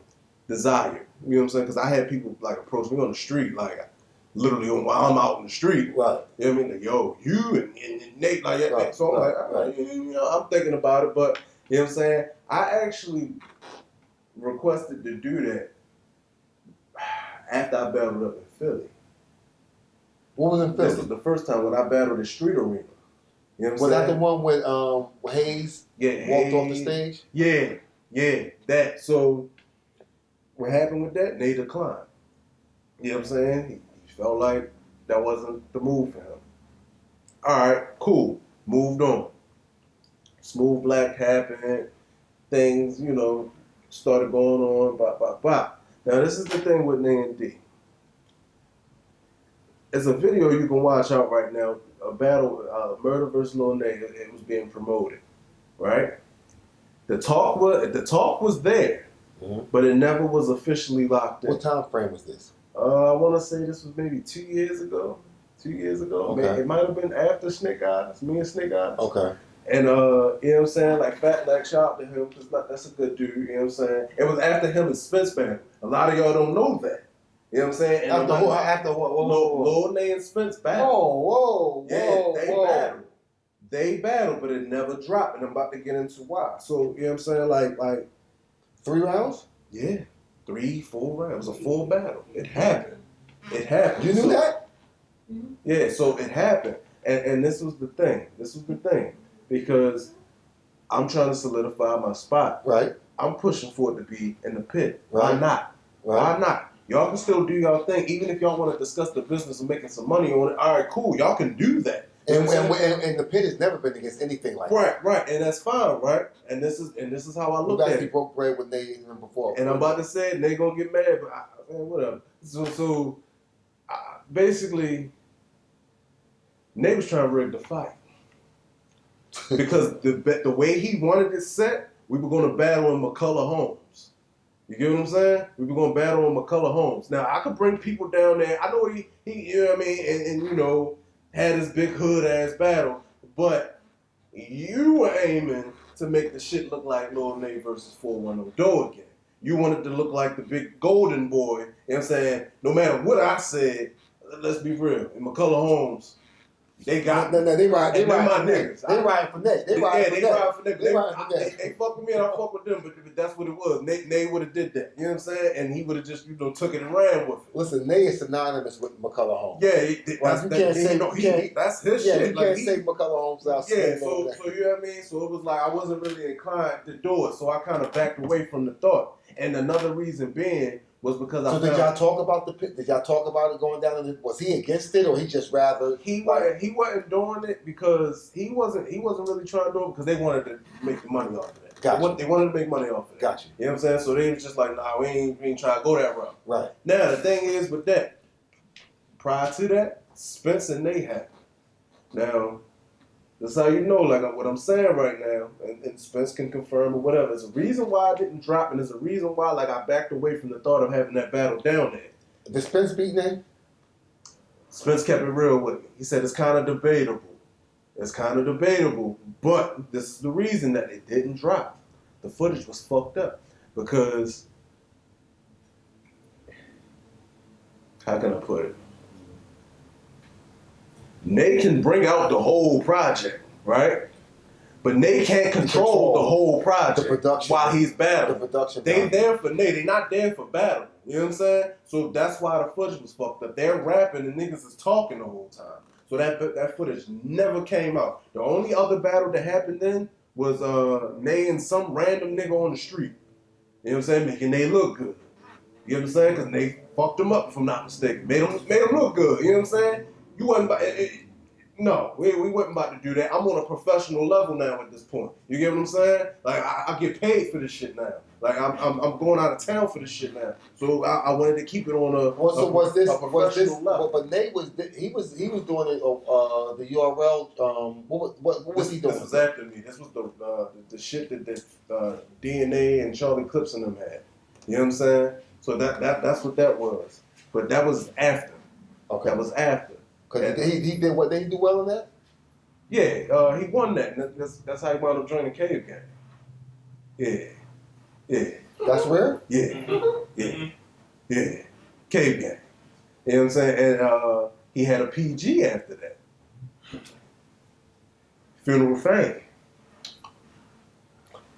desired. You know what I'm saying? Because I had people like approach me on the street, like literally while I'm out in the street. Right. You know what I mean? Like, yo, you and Nate like that. Right. So I'm like, you know, I'm thinking about it, but you know what I'm saying? I actually requested to do that after I battled up in Philly. What was in Philly? This was the first time when I battled the street arena. You know what I'm was saying? that the one with Hayes walked off the stage? Yeah, that. So what happened with that? They declined. You know what I'm saying? He felt like that wasn't the move for him. All right, cool. Moved on. Smooth Black happened. Things, you know, started going on. Blah. Now, this is the thing with N&D. It's a video you can watch out right now, a battle, Murder vs. Lil Nay. It was being promoted, right? The talk was there, but it never was officially locked in. What time frame was this? I want to say this was maybe 2 years ago. 2 years ago. Okay. Maybe, it might have been after Snake Eyes, me and Snake Eyes. Okay. And, you know what I'm saying? Like, Fat Black, shout out to him, because that's a good dude, you know what I'm saying? It was after him and Spence battle. A lot of y'all don't know that. You know what I'm saying? And after what? Lil Nay and Spence battled. Whoa. Battled. They battled, but it never dropped, and I'm about to get into why. So, you know what I'm saying? Like 3 rounds? Yeah. 3, 4 rounds. It was a full battle. It happened. You knew that? Yeah, so it happened. And this was the thing. Because I'm trying to solidify my spot. Right. I'm pushing for it to be in the pit. Right. Why not? Right. Why not? Y'all can still do y'all thing. Even if y'all want to discuss the business of making some money on it, all right, cool. Y'all can do that. And the pit has never been against anything like that. Right. And that's fine, right? And this is how I look at it. Broke bread with Nate even before. And I'm about to say it, they gonna get mad, but whatever. So basically, Nate was trying to rig the fight because the way he wanted it set we were going to battle in McCullough Homes. You get what I'm saying? We were going to battle in McCullough Homes. Now, I could bring people down there. I know he you know what I mean, and you know, had his big hood-ass battle, but you were aiming to make the shit look like Lil Nay versus 410 Doe again. You wanted to look like the big golden boy, you know what I'm saying? No matter what I said, let's be real, in McCullough Homes, they got no, they ride my for niggas. They ride for Nate. They ride for Nate. They fuck with me and I fuck with them, but that's what it was. Nate would have did that. You know what I'm saying? And he would have just, you know, took it and ran with it. Listen, Nate is synonymous with McCullough Homes. Yeah, that's his shit. You can't say McCullough Homes out. Yeah, so you know what I mean? So it was like I wasn't really inclined to do it, so I kind of backed away from the thought. And another reason being was because did y'all talk about Did y'all talk about it going down? Was he against it, or he just rather? He wasn't doing it because he wasn't really trying to do it because they wanted to make the money off of that. Gotcha. They wanted to make money off of that. Gotcha. You know what I'm saying? So they was just like, nah, we ain't trying to go that route. Right. Now the thing is with that, prior to that, Spence and Nate happened. Now, that's how you know, like what I'm saying right now, and Spence can confirm or whatever. There's a reason why I didn't drop, and there's a reason why, like, I backed away from the thought of having that battle down there. Did Spence beat Nate? Spence kept it real with me. He said it's kind of debatable. It's kind of debatable, but this is the reason that it didn't drop. The footage was fucked up because, how can I put it? Nate can bring out the whole project, right? But Nate can't control the whole project, the production, while he's battling. The production. They there for Nate. They not there for battle. You know what I'm saying? So that's why the footage was fucked up. They're rapping and niggas is talking the whole time. So that footage never came out. The only other battle that happened then was Nate and some random nigga on the street. You know what I'm saying? Making Nate look good. You know what I'm saying? Because Nate fucked him up, if I'm not mistaken. Made him look good. You know what I'm saying? You wasn't no, we wasn't about to do that. I'm on a professional level now at this point. You get what I'm saying? Like I get paid for this shit now. Like I'm going out of town for this shit now. So I wanted to keep it on a professional level. But Nate was doing it. The URL. What was he doing? This was after me. This was the shit that DNA and Charlie Clips and them had. You know what I'm saying? So that's what that was. But that was after. Okay. That was after. Because he did what? Did he do well in that? Yeah, he won that. That's how he wound up joining Cave Gang. Yeah. That's rare? Yeah. Cave Gang. You know what I'm saying? And he had a PG after that. Funeral Fame.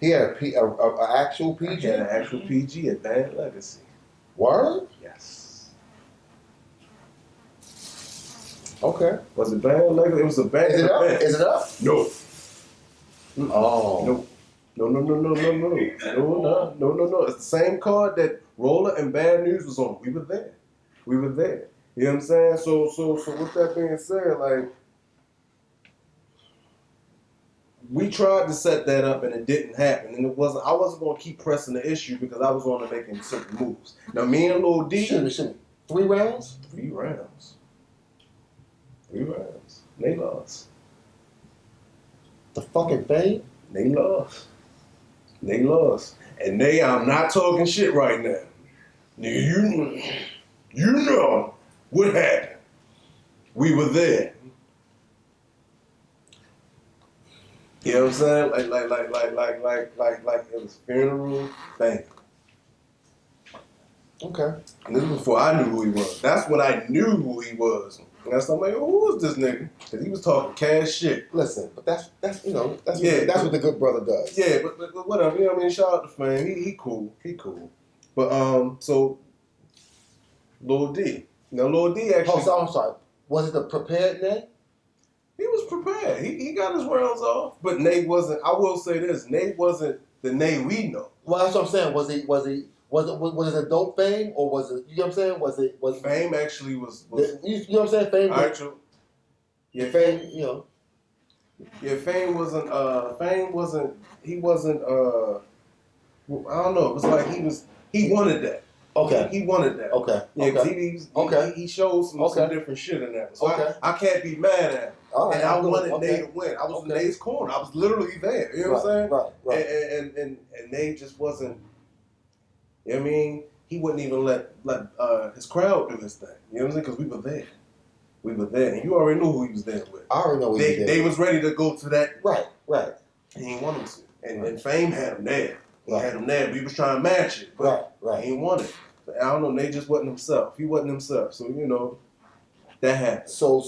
He had a actual PG? He had an actual PG at Bad Legacy. Word? Yes. Okay. Was it Bad Legacy? It was a bad event. Is it up? No. Oh. No. No. It's the same card that Roller and Bad News was on. We were there. You know what I'm saying? So with that being said, like, we tried to set that up and it didn't happen. And I wasn't gonna keep pressing the issue because I was on to making certain moves. Now me and Lil D. Shoot me. 3 rounds? 3 rounds. They lost. The fucking thing? They lost. And I'm not talking shit right now. Nigga, you know what happened. We were there. You know what I'm saying? Like it was funeral thing. Okay. And this was before I knew who he was. That's when I knew who he was. And that's I'm like, who is this nigga? Because he was talking cash shit. Listen, but that's what the good brother does. Yeah, but whatever. You know what I mean? Shout out to Fame. He cool. But so Lil D. Now Lil D actually. Oh, I'm sorry. Was it the prepared Nate? He was prepared. He got his rounds off. But Nate wasn't. I will say this: Nate wasn't the Nate we know. Well, that's what I'm saying. Was it a dope Fame, or was it? You know what I'm saying? Was Fame actually was you know what I'm saying? Fame. Actually, yeah, Fame. You know. Yeah, Fame wasn't. He wasn't. I don't know. It was like he wanted that. Okay. He wanted that. Okay. Yeah, because he showed some different shit in that. So I can't be mad at him. Right, and I wanted Nate to win. I was in Nate's corner. I was literally there. You know what I'm saying? Right. And Nate just wasn't. You know what I mean? He wouldn't even let his crowd do his thing. You know what I'm saying? Because we were there. We were there, and you already knew who he was there with. I already know who he was there. They was ready to go to that. Right. He didn't want him to. And Fame had him there. He had him there. We was trying to match it. But he didn't want it. But I don't know. Nate just wasn't himself. He wasn't himself. So, you know, that happened. So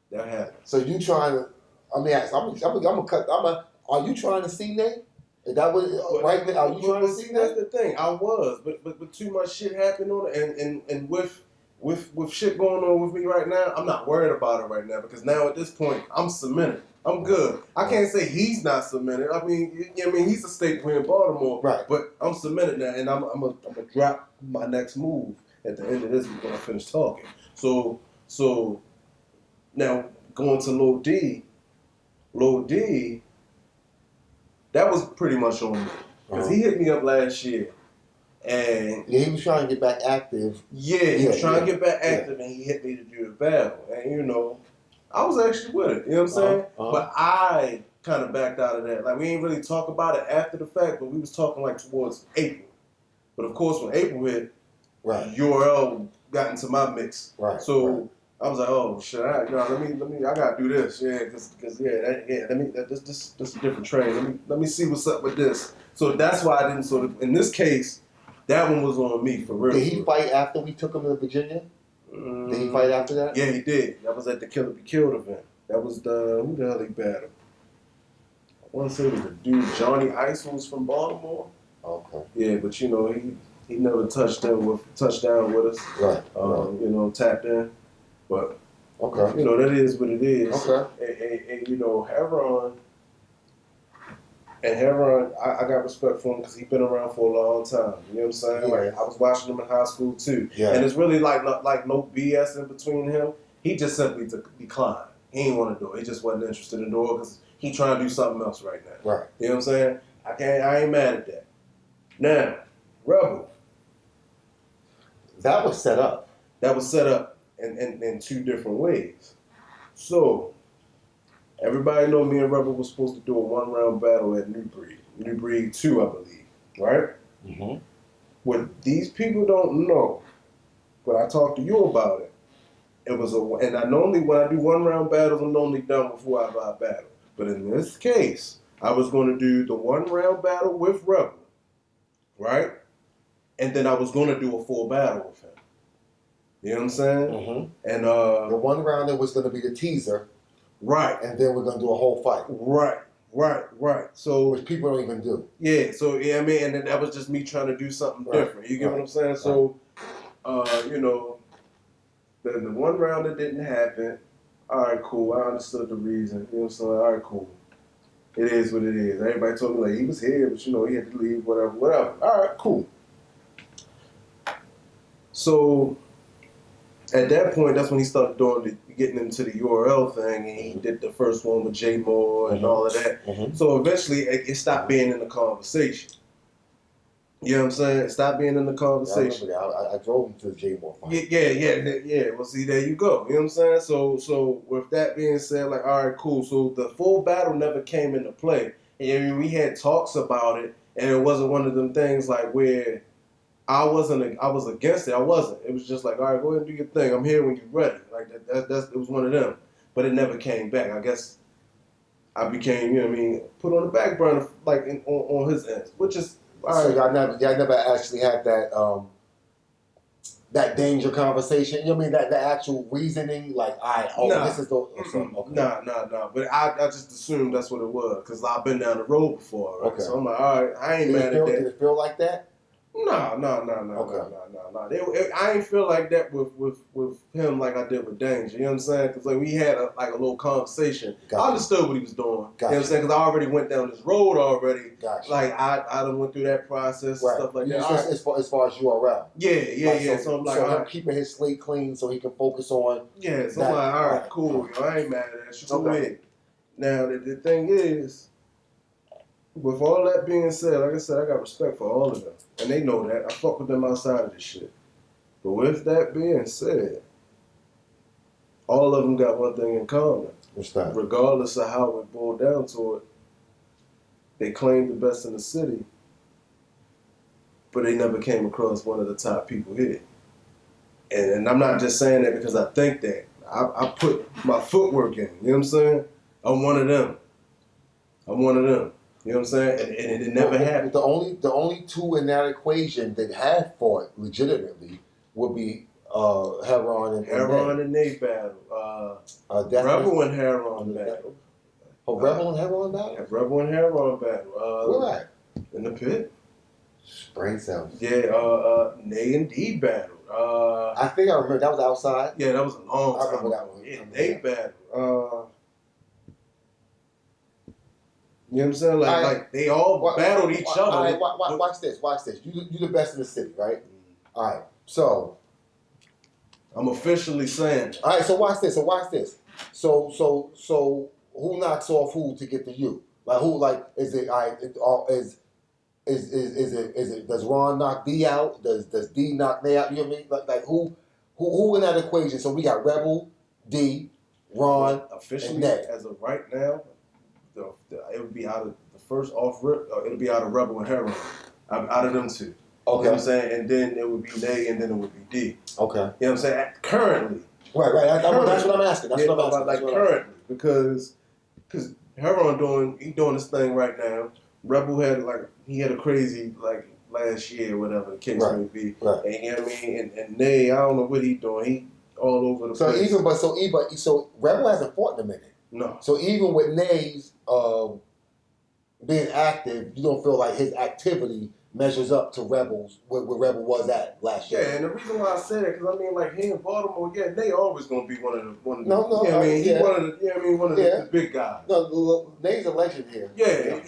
that happened. So you trying to, I'm gonna cut, are you trying to see Nate? Is that what, right now, are you trying to see Nate? That's the thing. I was, but too much shit happened on it. And with shit going on with me right now, I'm not worried about it right now because now at this point, I'm cemented. I'm good. I can't say he's not cemented. I mean, he's a staple here in Baltimore. Right. But I'm cemented now, and I'm gonna drop my next move at the end of this week when I finish talking. So now going to Lil D, that was pretty much on me because he hit me up last year, and he was trying to get back active. Yeah, he was trying to get back active, and he hit me to do the battle, and you know. I was actually with it, you know what I'm saying? But I kind of backed out of that. Like, we ain't really talk about it after the fact, but we was talking like towards April. But of course, when April hit, URL got into my mix. Right. So I was like, oh shit, let me, I gotta do this, because this a different train. Let me see what's up with this. So that's why I didn't sort of. In this case, that one was on me for real. Did he fight after we took him to Virginia? Did he fight after that? Yeah, he did. That was at the Killer Be Killed event. That was who the hell he battled? I want to say it was the dude Johnny Ice, who was from Baltimore. Okay. Yeah, but you know he never touchdown with us. Right. You know, tapped in. But you know, that is what it is. Okay. And you know, Heron, I got respect for him because he's been around for a long time. You know what I'm saying? Yeah. Like, I was watching him in high school too. Yeah. And it's really like no BS in between him. He just simply declined. He didn't want to do it. He just wasn't interested in doing it because he trying to do something else right now. Right. You know what I'm saying? I ain't mad at that. Now, Rebel. That was set up. That was set up in two different ways. So, everybody know me and Rebel was supposed to do a one-round battle at New Breed. New Breed 2, I believe. Right? Mm-hmm. What these people don't know, but I talked to you about it, and I normally, when I do one-round battles, I'm normally done before I battle. But in this case, I was going to do the one-round battle with Rebel, right? And then I was going to do a full battle with him. You know what I'm saying? Mm-hmm. And the one rounder was going to be the teaser. Right. And then we're going to do a whole fight. Right. So, which people don't even do. Yeah, so, I mean, and then that was just me trying to do something different. You get what I'm saying? So, you know, the one round that didn't happen, all right, cool. I understood the reason. You know what I'm saying? All right, cool. It is what it is. Everybody told me, like, he was here, but, you know, he had to leave, whatever. All right, cool. So, at that point, that's when he started getting into the URL thing, and he did the first one with J Moore and all of that. Mm-hmm. So eventually, it stopped being in the conversation. You know what I'm saying? It stopped being in the conversation. Yeah, I drove him to the J Moore fight. Yeah. Well, see, there you go. You know what I'm saying? So with that being said, like, all right, cool. So the full battle never came into play, and we had talks about it, and it wasn't one of them things like where I was against it. I wasn't. It was just like, all right, go ahead and do your thing. I'm here when you're ready. Like it was one of them. But it never came back. I guess I became, you know what I mean, put on the back burner, like on his end, which is all right. So y'all never actually had that that danger conversation. You know what I mean? That actual reasoning, like, this is the okay. Nah. But I just assumed that's what it was because I've been down the road before. Right? Okay. So I'm like, all right, I ain't mad at that. Did it feel like that? No. I ain't feel like that with him like I did with Danger. You know what I'm saying? Because like we had a little conversation. Gotcha. I understood what he was doing. Gotcha. You know what I'm saying? Because I already went down this road already. Gotcha. Like I done went through that process and stuff like that. As far as URL. Yeah. So I'm like, him keeping his slate clean so he can focus on. Yeah. So I'm like, all right, cool. I ain't mad at that. Go ahead. Now the thing is, with all that being said, like I said, I got respect for all of them. And they know that. I fuck with them outside of this shit. But with that being said, all of them got one thing in common. What's that? Regardless of how it boiled down to it, they claimed the best in the city, but they never came across one of the top people here. And I'm not just saying that because I think that. I put my footwork in. You know what I'm saying? I'm one of them. You know what I'm saying? And it never happened. The only two in that equation that have fought legitimately would be Heron and Heron and they battle. Rebel and Heron battle. Oh, Rebel and Heron battle? Rebel and Heron battle. Where at? In the pit. Brain cells. Yeah, Nay and D battle. I think I remember that was outside. Yeah, that was a long time. I remember that one. Yeah, they battle. You know what I'm saying? Like they all battled each other. All right, watch this. You the best in the city, right? All right, so I'm officially saying. All right, so watch this. So who knocks off who to get to you? Like who? Like is it? Is it? Does Ron knock D out? Does D knock Nay out? You know what I mean? Like who in that equation? So we got Rebel, D, Ron, officially and Nay. As of right now, it would be out of the first off rip. It'll be out of Rebel and Heron. Out of them two. Okay. You know what I'm saying? And then it would be Nay, and then it would be D. Okay. You know what I'm saying? Currently. Right. That's what I'm asking. Currently, because Heron doing this thing right now. Rebel had a crazy last year, whatever the case may be. Right. And you know what I mean? And Nay, I don't know what he doing. He all over the place. So Rebel hasn't fought in a minute. No. So even with Nay's being active, you don't feel like his activity measures up to Rebel's where Rebel was at last year. Yeah, and the reason why I say that because I mean like here in Baltimore, Nay always gonna be one of the one of the big guys. No, Nay's a legend here. Yeah.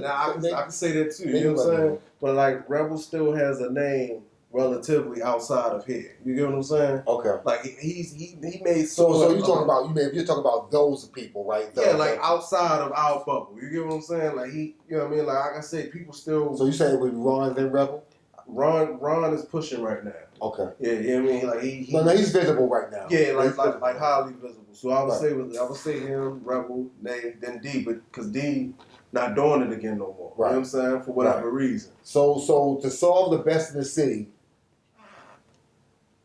Now I can say that too. You know what I'm saying? But like Rebel still has a name relatively outside of here. You get what I'm saying? Okay. Like he made so you're talking about those people, right? Outside of our bubble. You get what I'm saying? Like you know what I mean? Like I said, people still. So you say it would be Ron then Rebel? Ron is pushing right now. Okay. Yeah, you know what I mean? Like No, he's visible right now. Yeah, like highly visible. So I would say him, Rebel, Nay, then D, but because D not doing it again no more. Right. You know what I'm saying? For whatever reason. So to solve the best in the city,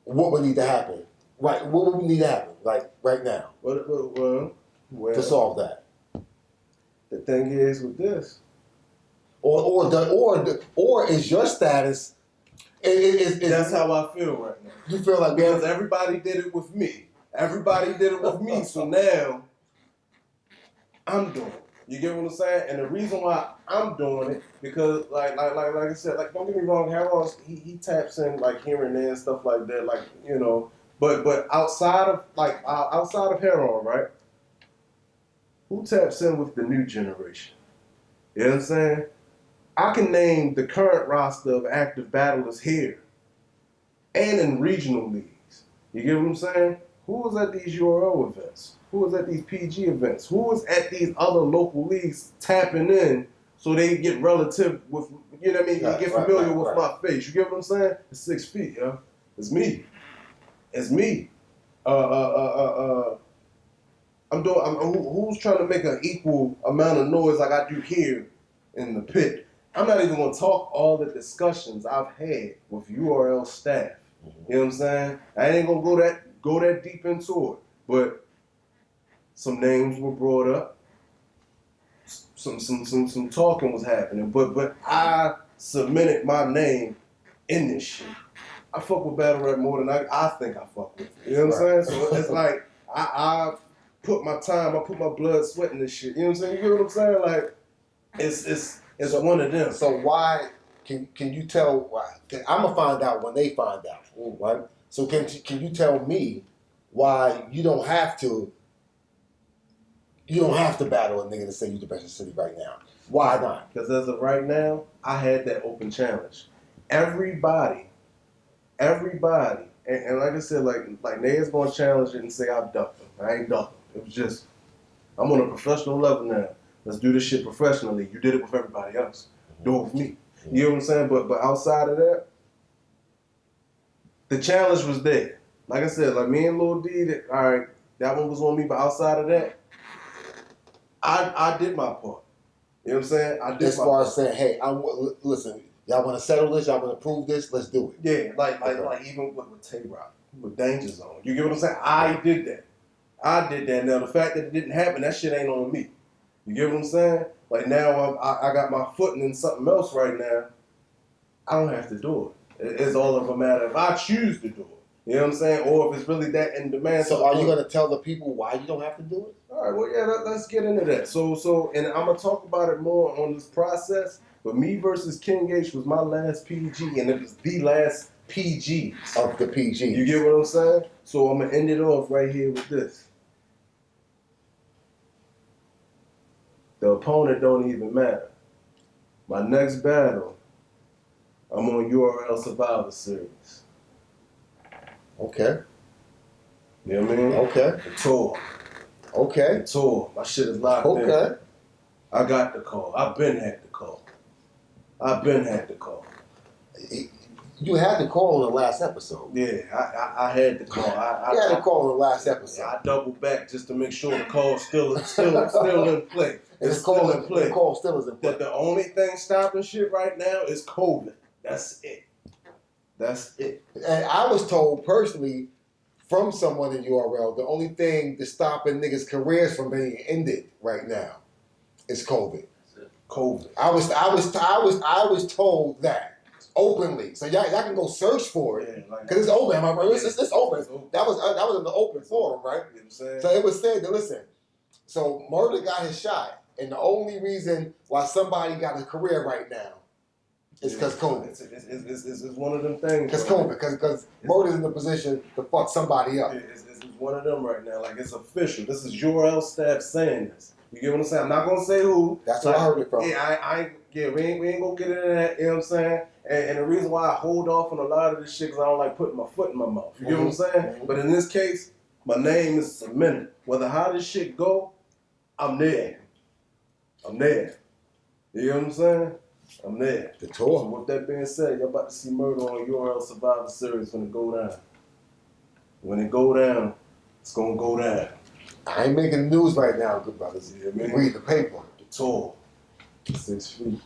what would need to happen? Right, what would need to happen? Like right now. Well, to solve that. The thing is with this. Or is your status that's how I feel right now. You feel like because everybody did it with me. So now I'm doing it. You get what I'm saying? And the reason why I'm doing it because like I said, like don't get me wrong, Harold he taps in like here and there and stuff like that, like you know. But outside of Harold, right? Who taps in with the new generation? You know what I'm saying? I can name the current roster of active battlers here and in regional leagues. You get what I'm saying? Who was at these URL events? Who was at these PG events? Who was at these other local leagues tapping in so they get relative with, you know what I mean? You get familiar with my face. You get what I'm saying? It's 6 feet, yo. It's me. Who's trying to make an equal amount of noise like I do here in the pit? I'm not even going to talk all the discussions I've had with URL staff. You know what I'm saying? I ain't going to go that deep into it. But some names were brought up. Some talking was happening. But I submitted my name in this shit. I fuck with battle rap more than I think I fuck with it. You know what I'm saying? So it's like I put my time, I put my blood, sweat in this shit. You know what I'm saying? You get what I'm saying? Like it's one of them. So why can you tell why? I'm gonna find out when they find out, right? So can you tell me why you don't have to battle a nigga to say you the best in the city right now? Why not? Because as of right now, I had that open challenge. Everybody, and like I said, like Naya's gonna challenge it and say I've ducked him. I ain't ducked him. It was just I'm on a professional level now. Let's do this shit professionally. You did it with everybody else. Do it with me. You know what I'm saying? But outside of that, the challenge was there. Like I said, like me and Lil D, all right, that one was on me. But outside of that, I did my part. You know what I'm saying? I did as far as saying, hey, listen, y'all want to settle this? Y'all want to prove this? Let's do it. Yeah, like even with Tay-Rock, with Danger Zone. You get what I'm saying? I did that. Now the fact that it didn't happen, that shit ain't on me. You get what I'm saying? Like now I got my footing in something else right now. I don't have to do it. It's all of a matter if I choose to do it. You know what I'm saying? Or if it's really that in demand. So are you going to tell the people why you don't have to do it? All right, well, yeah, let's get into that. So, and I'm going to talk about it more on this process, but me versus King H was my last PG, and it was the last PG. Of the PG. You get what I'm saying? So I'm going to end it off right here with this. The opponent don't even matter. My next battle, I'm on URL Survivor Series. Okay. You know what I mean? Okay. The tour. Okay. The tour. My shit is locked in. Okay. I got the call. I've been had the call. You had the call in the last episode. Yeah, I had the call. You had the call in the last episode. I doubled back just to make sure the call's still in play. It's still in play. The call still is in play. The only thing stopping shit right now is COVID. That's it. And I was told personally from someone in URL, the only thing that's stopping niggas' careers from being ended right now is COVID. I was told that openly. So y'all can go search for it because it's open. It's open. That was in the open forum, right? You know what I'm saying? So it was said that listen. So Murder got his shot, and the only reason why somebody got a career right now is because COVID. It's one of them things. Because COVID, because Murder's in the position to fuck somebody up. It's one of them right now. Like it's official. This is URL staff saying this. You get what I'm saying? I'm not gonna say who. That's where I heard it from. Yeah, we ain't gonna get into that. You know what I'm saying? And the reason why I hold off on a lot of this shit because I don't like putting my foot in my mouth. You get what I'm saying? Mm-hmm. But in this case, my name is cemented. Whether how this shit go, I'm there. You know what I'm saying? I'm there. The tour. So with that being said, y'all about to see Murder on URL Survivor Series when it go down. When it go down, it's gonna go down. I ain't making the news right now, good brothers. Yeah, man. Read the paper. The tour. 6 feet.